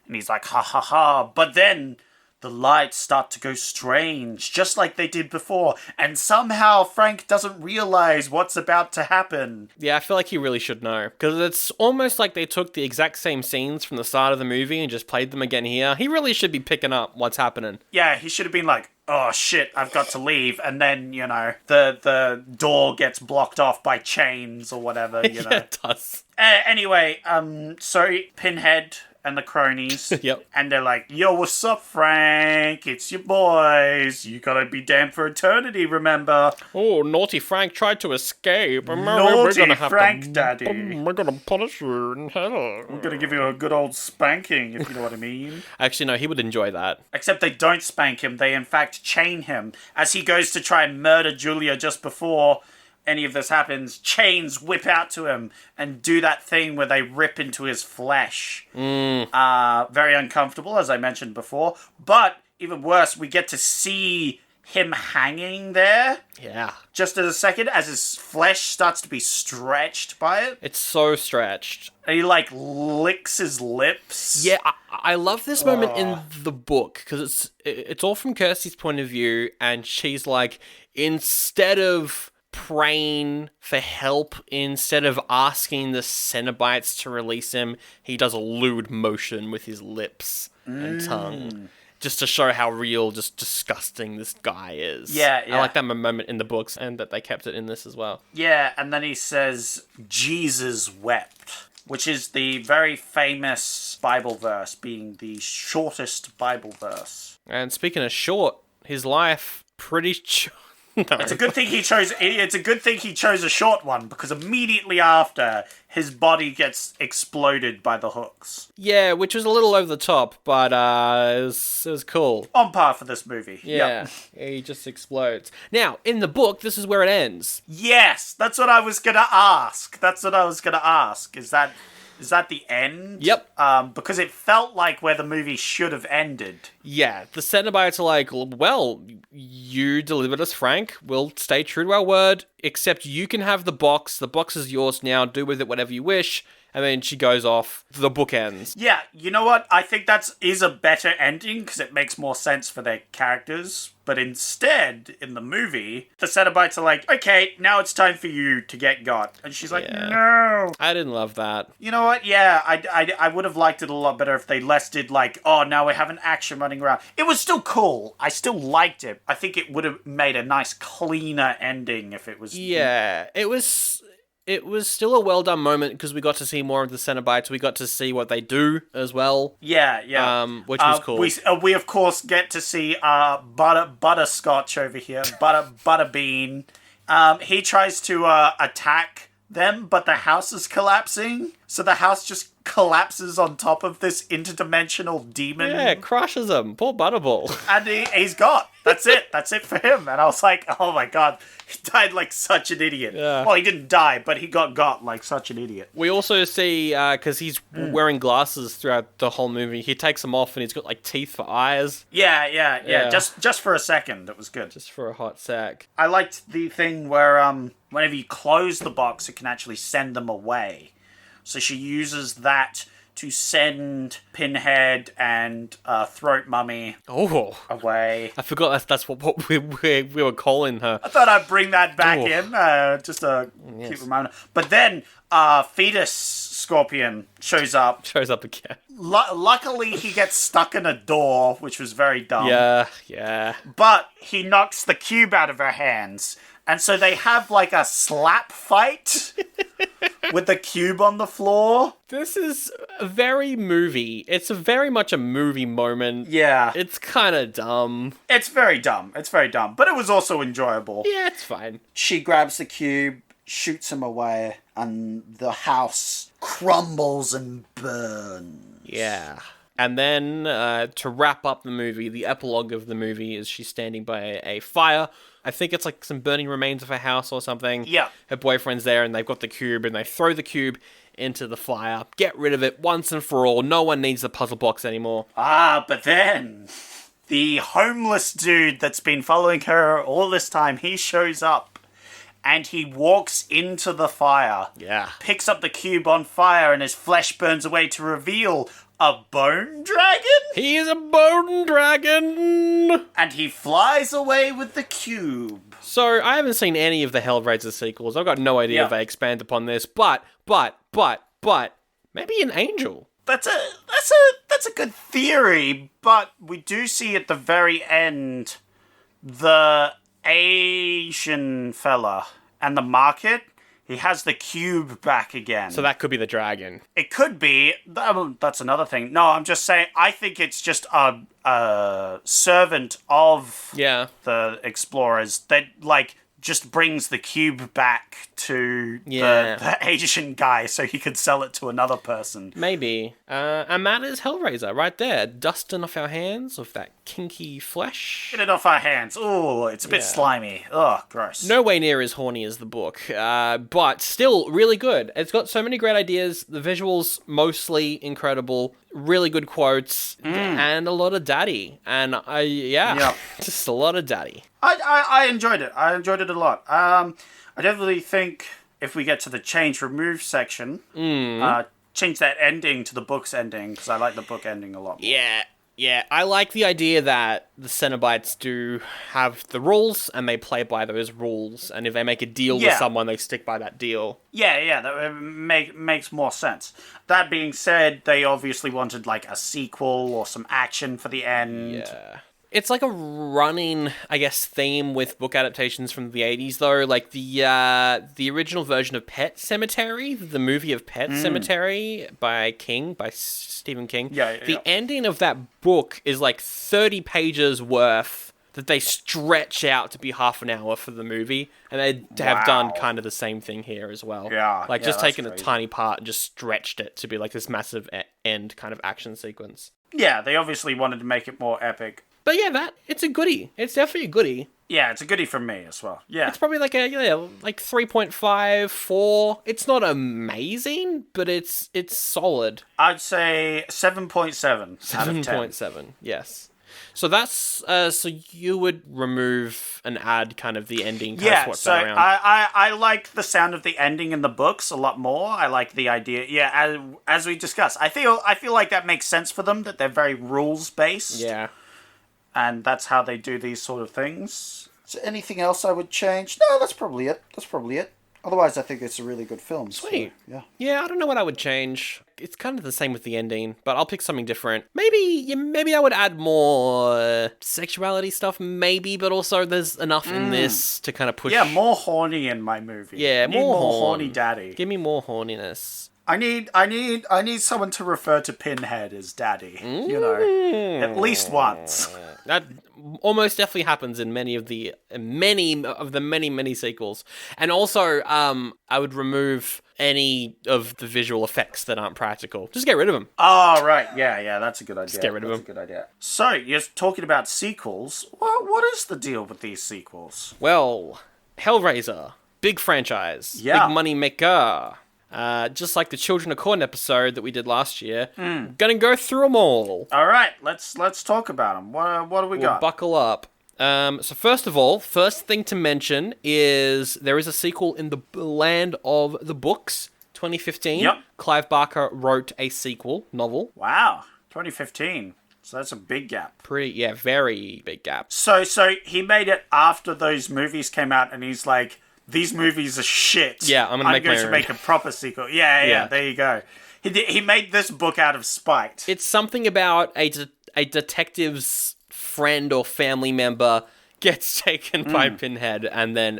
and he's like, ha ha ha. But then the lights start to go strange, just like they did before, and somehow Frank doesn't realize what's about to happen. Yeah, I feel like he really should know, because it's almost like they took the exact same scenes from the start of the movie and just played them again here. He really should be picking up what's happening. Yeah, he should have been like, oh shit, I've got to leave, and then, you know, the door gets blocked off by chains or whatever, you know. Yeah, it does. Anyway, so Pinhead and the cronies. Yep. And they're like, yo, what's up, Frank? It's your boys. You gotta be damned for eternity, remember? Oh, naughty Frank tried to escape. Naughty Frank, Daddy. We're gonna punish you in hell. I'm gonna give you a good old spanking, if you know what I mean. Actually, no, he would enjoy that. Except they don't spank him. They, in fact, chain him. As he goes to try and murder Julia just before any of this happens, chains whip out to him and do that thing where they rip into his flesh. Very uncomfortable, as I mentioned before. But even worse, we get to see him hanging there. Yeah. Just as a second, as his flesh starts to be stretched by it. It's so stretched. And he, like, licks his lips. Yeah, I love this moment in the book, because it's all from Kirsty's point of view, and she's like, instead of praying for help, instead of asking the Cenobites to release him, he does a lewd motion with his lips and tongue. Just to show how real, just disgusting this guy is. Yeah. I like that moment in the books, and that they kept it in this as well. Yeah, and then he says, Jesus wept, which is the very famous Bible verse, being the shortest Bible verse. And speaking of short, his life, pretty short. No. It's a good thing he chose. It's a good thing he chose a short one, because immediately after, his body gets exploded by the hooks. Yeah, which was a little over the top, but it was cool. On par for this movie. Yeah, Yep. he just explodes. Now, in the book, this is where it ends. Yes, that's what I was gonna ask. Is that Is that the end? Yep. Because it felt like where the movie should have ended. Yeah, the Cenobites are like, well, you delivered us, Frank. We'll stay true to our word, except you can have the box. The box is yours now. Do with it whatever you wish. And then she goes off. The book ends. Yeah, you know what? I think that is a better ending because it makes more sense for their characters. But instead, in the movie, the Cenobites are like, okay, now it's time for you to get got. And she's like, no. I didn't love that. You know what? Yeah, I would have liked it a lot better if they less did like, oh, now we have an action running around. It was still cool. I still liked it. I think it would have made a nice, cleaner ending if it was... Yeah, it was still a well-done moment because we got to see more of the Cenobites. We got to see what they do as well. Yeah. Which was cool. We of course, get to see Butterscotch over here. Butterbean. He tries to attack them, but the house is collapsing. So the house just collapses on top of this interdimensional demon. Yeah, crushes him. Poor Butterball. And he's got. That's it. That's it for him. And I was like, oh my god, he died like such an idiot. Yeah. Well, he didn't die, but he got like such an idiot. We also see, because he's wearing glasses throughout the whole movie, he takes them off and he's got like teeth for eyes. Yeah. Just for a second, it was good. Just for a hot sec. I liked the thing where whenever you close the box, it can actually send them away. So she uses that to send Pinhead and Throat Mummy away. I forgot that's what we were calling her. I thought I'd bring that back in, just a cute reminder. But then Fetus Scorpion shows up. Shows up again. Luckily, he gets stuck in a door, which was very dumb. Yeah. But he knocks the cube out of her hands. And so they have like a slap fight with the cube on the floor. This is very movie. It's very much a movie moment. Yeah. It's kind of dumb. It's very dumb. But it was also enjoyable. Yeah, it's fine. She grabs the cube, shoots him away, and the house crumbles and burns. Yeah. And then, to wrap up the movie, the epilogue of the movie is she's standing by a fire. I think it's like some burning remains of her house or something. Yeah. Her boyfriend's there and they've got the cube and they throw the cube into the fire. Get rid of it once and for all. No one needs the puzzle box anymore. But then the homeless dude that's been following her all this time, he shows up and he walks into the fire. Yeah. Picks up the cube on fire and his flesh burns away to reveal a bone dragon? He is a bone dragon! And he flies away with the cube. So, I haven't seen any of the Hellraiser sequels. I've got no idea if they expand upon this, but, maybe an angel. That's a good theory, but we do see at the very end the Asian fella and the market. He has the cube back again. So that could be the dragon. It could be. That's another thing. No, I'm just saying, I think it's just a servant of the explorers that, like, just brings the cube back to the Asian guy so he could sell it to another person. Maybe. And that is Hellraiser right there. Dusting off our hands with that kinky flesh. Get it off our hands. Oh, it's a bit slimy. Ugh, gross. No way near as horny as the book, but still really good. It's got so many great ideas. The visuals, mostly incredible. Really good quotes. And a lot of daddy. And just a lot of daddy. I enjoyed it. I enjoyed it a lot. I definitely think if we get to the change remove section, change that ending to the book's ending, because I like the book ending a lot more. Yeah, I like the idea that the Cenobites do have the rules, and they play by those rules, and if they make a deal with someone, they stick by that deal. Yeah, that makes more sense. That being said, they obviously wanted, like, a sequel or some action for the end. Yeah. It's like a running, I guess, theme with book adaptations from the 80s, though. Like, the original version of Pet Sematary, the movie of Pet Sematary by Stephen King. The ending of that book is like 30 pages worth that they stretch out to be half an hour for the movie. And they have done kind of the same thing here as well. Like, just taken a tiny part and just stretched it to be like this massive end kind of action sequence. Yeah, they obviously wanted to make it more epic. But yeah, it's a goodie. It's definitely a goodie. Yeah, it's a goodie from me as well. Yeah. It's probably like 3.5, 4. It's not amazing, but it's solid. I'd say 7.7 out of 10. 7.7, yes. So that's, so you would remove and add kind of the ending, kind of swap that around. I like the sound of the ending in the books a lot more. I like the idea, as we discussed. I feel like that makes sense for them, that they're very rules-based. Yeah. And that's how they do these sort of things. So anything else I would change? No, that's probably it. Otherwise, I think it's a really good film. Sweet. So, yeah. Yeah, I don't know what I would change. It's kind of the same with the ending, but I'll pick something different. Maybe I would add more sexuality stuff, maybe, but also there's enough in this to kind of push... Yeah, more horny in my movie. Yeah, more horny daddy. Give me more horniness. I need someone to refer to Pinhead as daddy. You know, at least once. That almost definitely happens in many of the many sequels. And also, I would remove any of the visual effects that aren't practical. Just get rid of them. Oh, right. Yeah, that's a good idea. Just get rid of them. That's a good idea. So, you're talking about sequels. What is the deal with these sequels? Well, Hellraiser, big franchise, Yeah. big money maker. Just like the Children of Corn episode that we did last year, gonna go through them all. All right, let's talk about them. What do we got? Buckle up. So first of all, first thing to mention is there is a sequel in the land of the books, 2015. Yep. Clive Barker wrote a sequel novel. Wow, 2015. So that's a big gap. Very big gap. So he made it after those movies came out, and he's like, these movies are shit. Yeah, I'm going to make a proper sequel. Yeah, there you go. He made this book out of spite. It's something about a detective's friend or family member gets taken by Pinhead, and then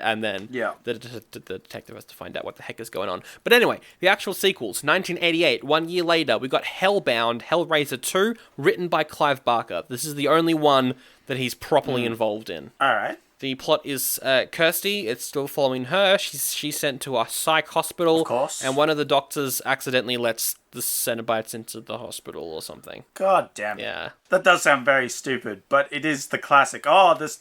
the detective has to find out what the heck is going on. But anyway, the actual sequels, 1988, 1 year later, we got Hellbound, Hellraiser 2, written by Clive Barker. This is the only one that he's properly involved in. All right. The plot is Kirsty. It's still following her. She's sent to a psych hospital. Of course. And one of the doctors accidentally lets the Cenobites into the hospital or something. God damn it. Yeah. That does sound very stupid, but it is the classic. Oh, this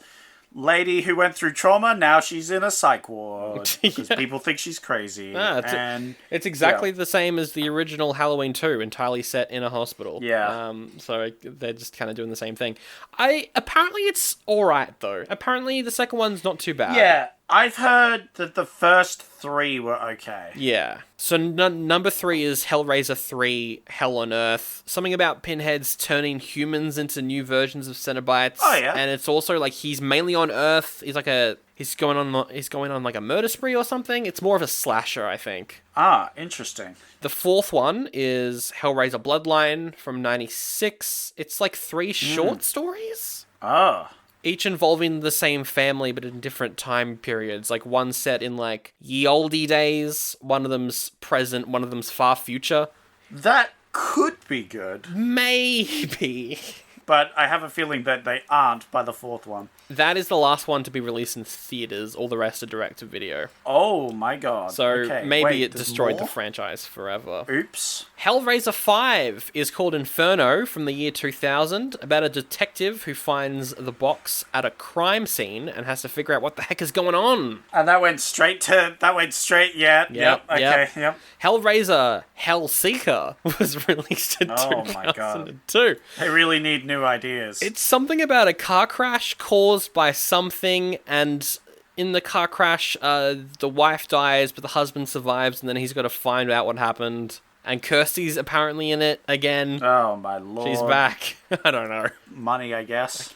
lady who went through trauma, now she's in a psych ward because people think she's crazy. It's exactly the same as the original Halloween 2, entirely set in a hospital. Yeah. So they're just kind of doing the same thing. Apparently it's alright, though. Apparently the second one's not too bad. Yeah, I've heard that the first 3 were okay. Yeah. So number 3 is Hellraiser 3, Hell on Earth. Something about Pinhead's turning humans into new versions of Cenobites. Oh, yeah. And it's also like he's mainly on Earth. He's going on like a murder spree or something. It's more of a slasher, I think. Ah, interesting. The 4th one is Hellraiser Bloodline from 96. It's like 3 short stories. Oh. Each involving the same family, but in different time periods. Like, one set in, like, ye oldie days. One of them's present, one of them's far future. That could be good. Maybe. But I have a feeling that they aren't by the 4th one. That is the last one to be released in theaters. All the rest are direct-to-video. Oh, my God. So okay. maybe it destroyed the franchise forever. Oops. Hellraiser 5 is called Inferno from the year 2000, about a detective who finds the box at a crime scene and has to figure out what the heck is going on. And that went straight, yeah. Yep. Hellraiser Hellseeker was released in 2002. My God. They really need new ideas. It's something about a car crash caused by something, and in the car crash, the wife dies, but the husband survives, and then he's got to find out what happened. And Kirsty's apparently in it again. Oh, my lord. She's back. I don't know. Money, I guess.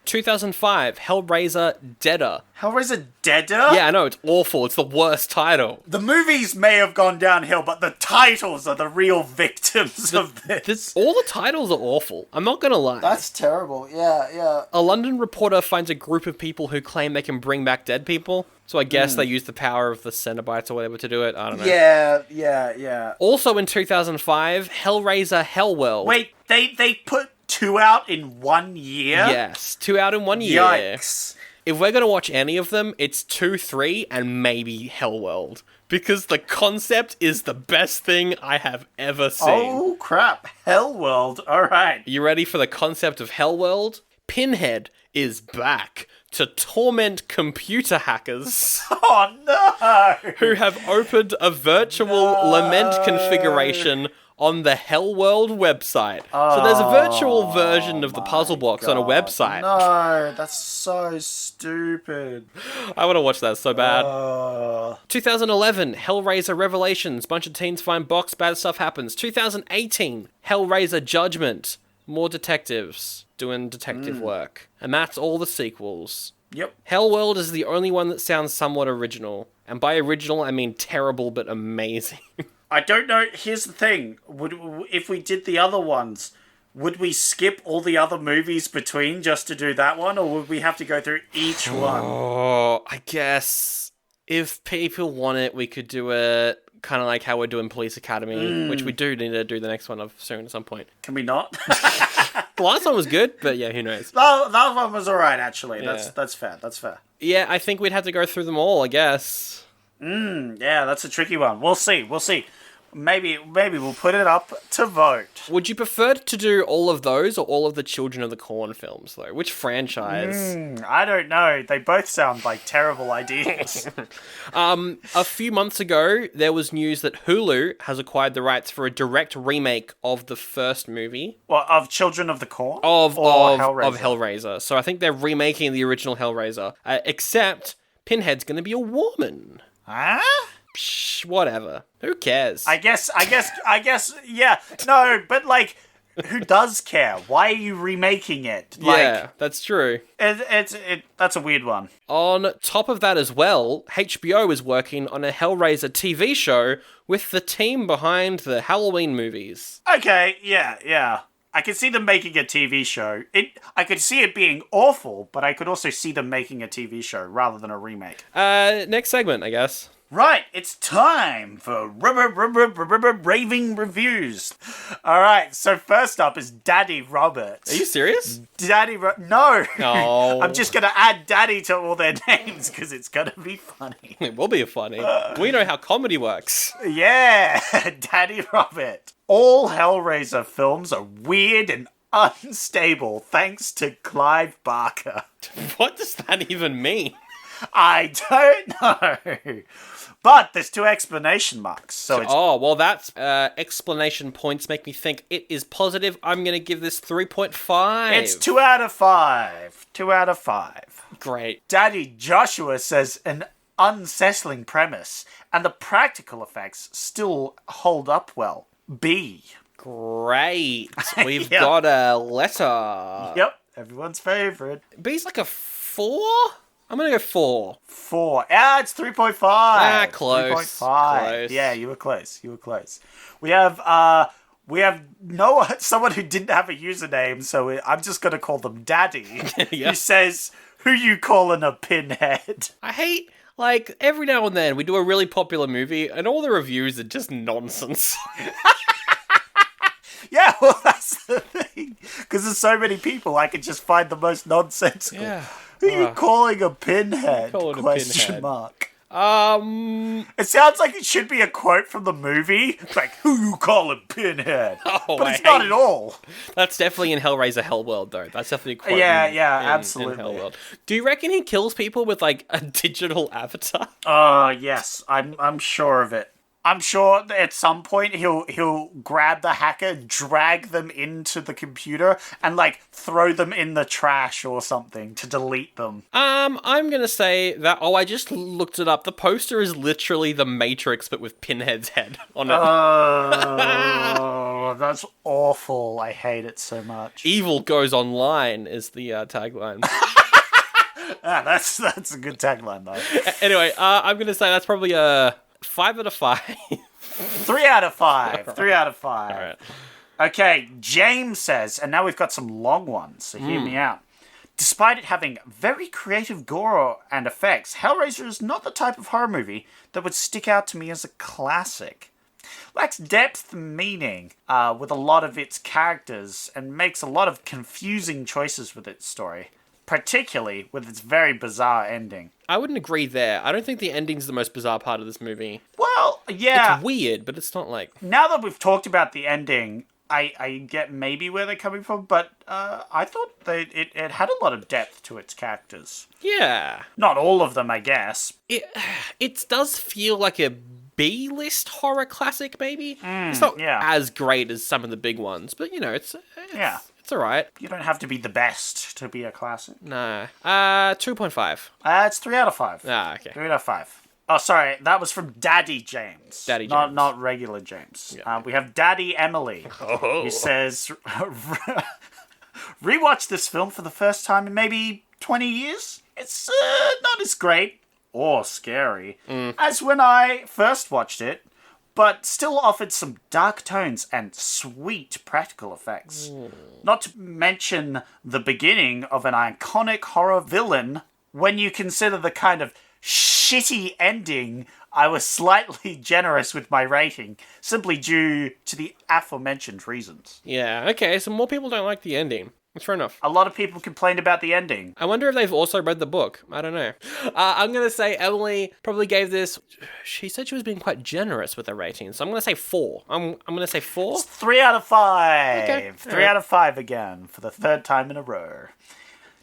2005, Hellraiser Deader. Hellraiser Deader? Yeah, I know, it's awful. It's the worst title. The movies may have gone downhill, but the titles are the real victims of this. All the titles are awful. I'm not gonna lie. That's terrible. Yeah. A London reporter finds a group of people who claim they can bring back dead people. So I guess they use the power of the Cenobites or whatever to do it. I don't know. Yeah. Also in 2005, Hellraiser Hellworld. Wait, they put 2 out in 1 year? Yes, 2 out in 1 year. Yikes. If we're going to watch any of them, it's 2, 3, and maybe Hellworld. Because the concept is the best thing I have ever seen. Oh, crap. Hellworld. All right. You ready for the concept of Hellworld? Pinhead is back to torment computer hackers Oh no! who have opened a virtual lament configuration on the Hellworld website. So there's a virtual version of the puzzle box on a website. No, that's so stupid. I want to watch that so bad. 2011, Hellraiser Revelations. Bunch of teens find box, bad stuff happens. 2018, Hellraiser Judgment. More detectives doing detective work. And that's all the sequels. Yep. Hellworld is the only one that sounds somewhat original. And by original, I mean terrible but amazing. I don't know. Here's the thing. If we did the other ones, would we skip all the other movies between just to do that one? Or would we have to go through each one? Oh, I guess if people want it, we could do it kind of like how we're doing Police Academy, which we do need to do the next one of soon at some point. Can we not? The last one was good, but yeah, who knows? That one was alright, actually. Yeah. That's fair. That's fair. Yeah, I think we'd have to go through them all, I guess. Yeah, that's a tricky one. We'll see. Maybe we'll put it up to vote. Would you prefer to do all of those or all of the Children of the Corn films, though? Which franchise? I don't know. They both sound like terrible ideas. A few months ago, there was news that Hulu has acquired the rights for a direct remake of the first movie. Well, of Children of the Corn? Of Hellraiser? Hellraiser. So I think they're remaking the original Hellraiser. Except Pinhead's going to be a woman. Huh? Psh, whatever. Who cares? I guess, yeah. No, but like, who does care? Why are you remaking it? Like, yeah, that's true. That's a weird one. On top of that as well, HBO is working on a Hellraiser TV show with the team behind the Halloween movies. Okay, yeah. I could see them making a TV show. I could see it being awful, but I could also see them making a TV show rather than a remake. Next segment, I guess. Right, it's time for raving reviews. All right, so first up is Daddy Robert. Are you serious? No. Oh. I'm just going to add Daddy to all their names because it's going to be funny. It will be funny. We know how comedy works. Yeah, Daddy Robert. All Hellraiser films are weird and unstable thanks to Clive Barker. What does that even mean? I don't know. But there's 2 exclamation marks. So it's... Oh, well, that's explanation points make me think it is positive. I'm going to give this 3.5. It's 2 out of 5. 2 out of 5. Great. Daddy Joshua says an unsettling premise, and the practical effects still hold up well. B. Great. We've Yep. got a letter. Yep, everyone's favourite. B's like a 4? I'm going to go 4. 4. Ah, it's 3.5. Close. 3.5. Close. Yeah, you were close. We have someone who didn't have a username, so I'm just going to call them Daddy, Yeah. who says, who you calling a pinhead? I hate, like, every now and then we do a really popular movie and all the reviews are just nonsense. Yeah, well, that's the thing. Because there's so many people, I could just find the most nonsensical. Yeah. Who are you calling a pinhead? Calling a Question pinhead. mark. It It sounds like it should be a quote from the movie. Like, who you calling pinhead? Oh, but it's not at all. That's definitely in Hellraiser Hellworld, though. That's definitely a quote. Yeah, in absolutely. Hellworld. Do you reckon he kills people with, like, a digital avatar? Yes, I'm sure of it. I'm sure that at some point he'll grab the hacker, drag them into the computer, and like throw them in the trash or something to delete them. I'm gonna say that. Oh, I just looked it up. The poster is literally the Matrix, but with Pinhead's head on it. Oh, that's awful. I hate it so much. Evil goes online is the tagline. That's a good tagline though. Anyway, I'm gonna say that's probably a 5 out of 5. 3 out of 5. 3 out of 5. All right. Okay, James says, and now we've got some long ones, so hear me out. Despite it having very creative gore and effects, Hellraiser is not the type of horror movie that would stick out to me as a classic. Lacks depth and meaning with a lot of its characters and makes a lot of confusing choices with its story, particularly with its very bizarre ending. I wouldn't agree there. I don't think the ending's the most bizarre part of this movie. Well, yeah. It's weird, but it's not like... Now that we've talked about the ending, I get maybe where they're coming from, but I thought it had a lot of depth to its characters. Yeah. Not all of them, I guess. It does feel like a B-list horror classic, maybe. It's not as great as some of the big ones, but it's alright. You don't have to be the best to be a classic. No. 2.5. It's 3 out of 5. Ah, okay. 3 out of 5. Oh, sorry, that was from Daddy James. Daddy James. Not regular James. Yeah. We have Daddy Emily, who says, rewatch this film for the first time in maybe 20 years. It's not as great or scary as when I first watched it, but still offered some dark tones and sweet practical effects. Not to mention the beginning of an iconic horror villain. When you consider the kind of shitty ending, I was slightly generous with my rating, simply due to the aforementioned reasons. Yeah, okay, so more people don't like the ending. That's fair enough. A lot of people complained about the ending. I wonder if they've also read the book. I don't know. I'm going to say Emily probably gave this... She said she was being quite generous with her rating, so I'm going to say 4. I'm going to say 4. It's 3 out of 5. Okay. 3 out of 5 again, for the third time in a row.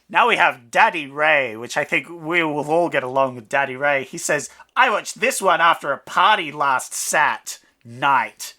Now we have Daddy Ray, which I think we will all get along with Daddy Ray. He says, I watched this one after a party last Sat night.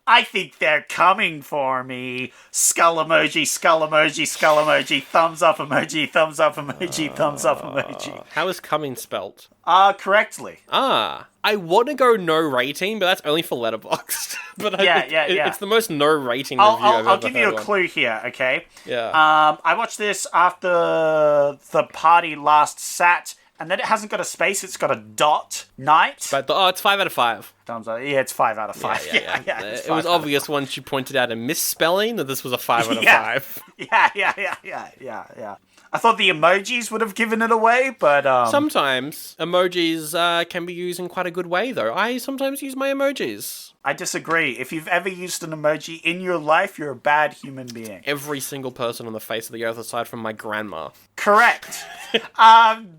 I think they're coming for me. Skull emoji, skull emoji, skull emoji, thumbs up emoji, thumbs up emoji, thumbs up emoji. How is coming spelt? Correctly. I want to go no rating, but that's only for Letterboxd. But Yeah. It's the most no rating review I've ever I'll give you a heard clue here, okay? Yeah. I watched this after the party last Sat, and then it hasn't got a space, it's got a dot. Night. But it's 5 out of 5. Thumbs up. Yeah, it's 5 out of 5. Yeah. It's It was 5 out of obvious once you pointed out a misspelling that this was a 5 out of Yeah. 5. Yeah. I thought the emojis would have given it away, but Sometimes emojis can be used in quite a good way, though. I sometimes use my emojis. I disagree. If you've ever used an emoji in your life, you're a bad human being. Every single person on the face of the earth aside from my grandma. Correct.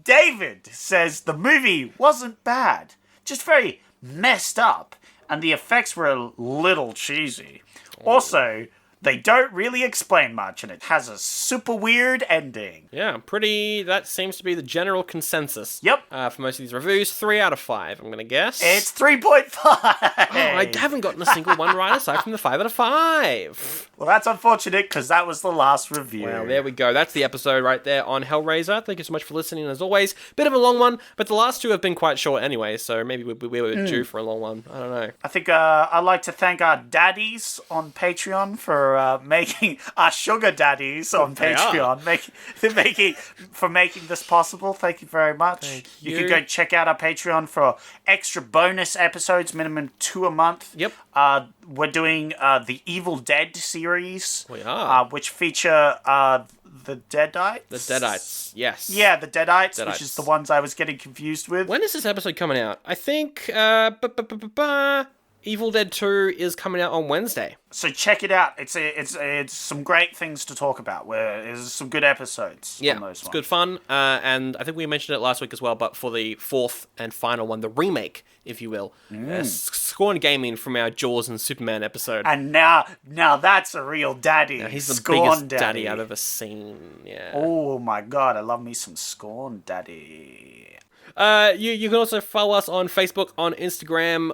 David says the movie wasn't bad, just very messed up, and the effects were a little cheesy. Also, they don't really explain much, and it has a super weird ending. Yeah, that seems to be the general consensus. Yep. For most of these reviews, 3 out of 5, I'm going to guess. It's 3.5. I haven't gotten a single one right aside from the 5 out of 5. Well, that's unfortunate, because that was the last review. Well, there we go. That's the episode right there on Hellraiser. Thank you so much for listening, as always. Bit of a long one, but the last 2 have been quite short anyway, so maybe we were due for a long one. I don't know. I think I'd like to thank our daddies on Patreon for making our sugar daddies on Patreon, making this possible. Thank you very much. Thank you can go check out our Patreon for extra bonus episodes, minimum 2 a month. Yep. We're doing the Evil Dead series. We are. Which feature the Deadites. The Deadites, yes. Yeah, the Deadites, which is the ones I was getting confused with. When is this episode coming out? I think Evil Dead 2 is coming out on Wednesday. So check it out. It's some great things to talk about. There's some good episodes. Yeah, on those it's ones. good fun. And I think we mentioned it last week as well, but for the 4th and final one, the remake, if you will, Scorn Gaming from our Jaws and Superman episode. And now that's a real daddy. Now, he's the Scorn biggest daddy I've ever seen. Yeah. Oh my god, I love me some Scorn daddy. You can also follow us on Facebook, on Instagram.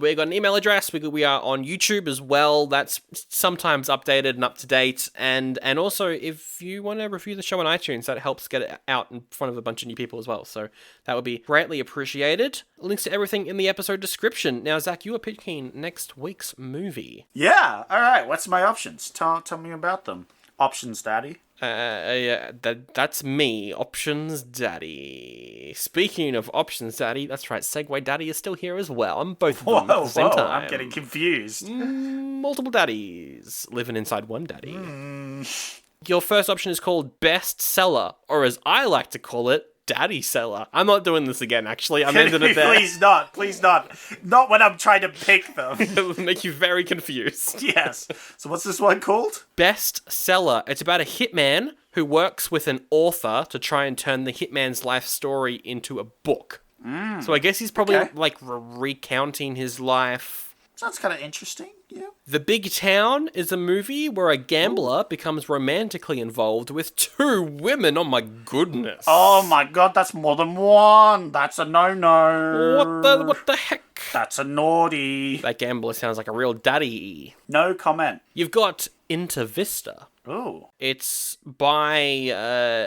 We got an email address. We are on YouTube as well. That's sometimes updated and up to date. And also, if you want to review the show on iTunes, that helps get it out in front of a bunch of new people as well. So that would be greatly appreciated. Links to everything in the episode description. Now, Zach, you are picking next week's movie. Yeah. All right. What's my options? Tell me about them. Options, daddy. That's me, Options Daddy. Speaking of Options Daddy, that's right, Segway Daddy is still here as well. I'm both of them at the same time. I'm getting confused. Multiple daddies living inside one daddy. Your first option is called Best Seller, or as I like to call it, Daddy Seller. I'm not doing this again, actually. I'm ending it there. Please not. Not when I'm trying to pick them. It'll make you very confused. Yes. So what's this one called? Best Seller. It's about a hitman who works with an author to try and turn the hitman's life story into a book. So I guess he's probably recounting his life. Sounds kind of interesting, yeah. The Big Town is a movie where a gambler becomes romantically involved with 2 women. Oh my goodness. Oh my god, that's more than one. That's a no-no. What the heck? That's a naughty. That gambler sounds like a real daddy. No comment. You've got Inter Vista. Ooh. It's by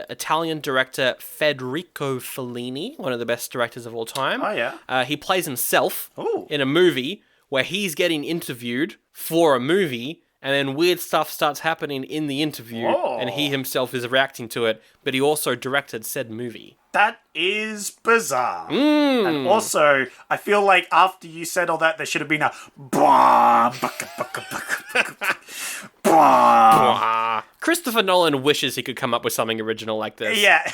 Italian director Federico Fellini, one of the best directors of all time. Oh, yeah. He plays himself Ooh. in a movie where he's getting interviewed for a movie, and then weird stuff starts happening in the interview, Whoa. and he himself is reacting to it, but he also directed said movie. That is bizarre. And also, I feel like after you said all that, there should have been a blah, bucka, bucka, bucka, bucka, blah. Christopher Nolan wishes he could come up with something original like this. Yeah.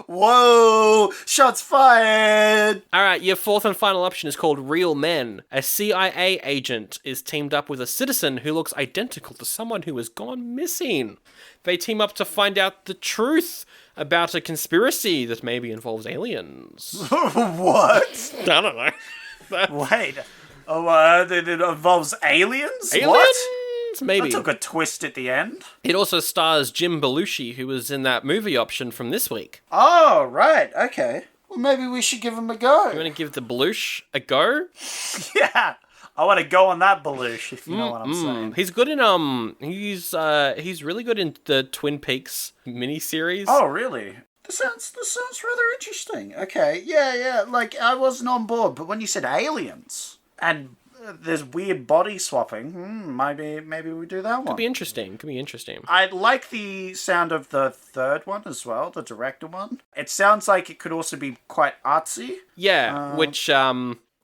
Whoa! Shots fired! Alright, your 4th and final option is called Real Men. A CIA agent is teamed up with a citizen who looks identical to someone who has gone missing. They team up to find out the truth about a conspiracy that maybe involves aliens. What? I don't know. Wait. Oh, it involves aliens? Aliens? What? Maybe. That took a twist at the end. It also stars Jim Belushi, who was in that movie option from this week. Oh, right. Okay. Well, maybe we should give him a go. You want to give the Belushi a go? Yeah. I want to go on that Belushi, if you know what I'm saying. He's good in he's really good in the Twin Peaks miniseries. Oh, really? This sounds rather interesting. Okay. Yeah. Like, I wasn't on board, but when you said aliens and there's weird body swapping, maybe we do that one. Could be interesting. I like the sound of the third one as well, the director one. It sounds like it could also be quite artsy. Yeah, which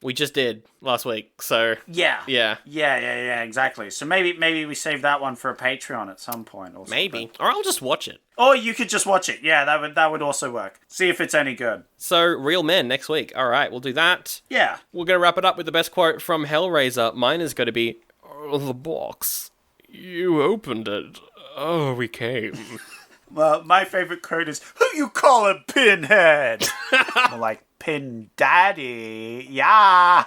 we just did last week. So Yeah, yeah, exactly. So maybe we save that one for a Patreon at some point or something. maybe, or I'll just watch it. Or you could just watch it. Yeah, that would also work. See if it's any good. So Real Men next week. All right, we'll do that. Yeah. We're gonna wrap it up with the best quote from Hellraiser. Mine is gonna be, "Oh, the box. You opened it. Oh, we came." Well, my favorite quote is, "Who you calling Pinhead?" More like Pin Daddy. Yeah.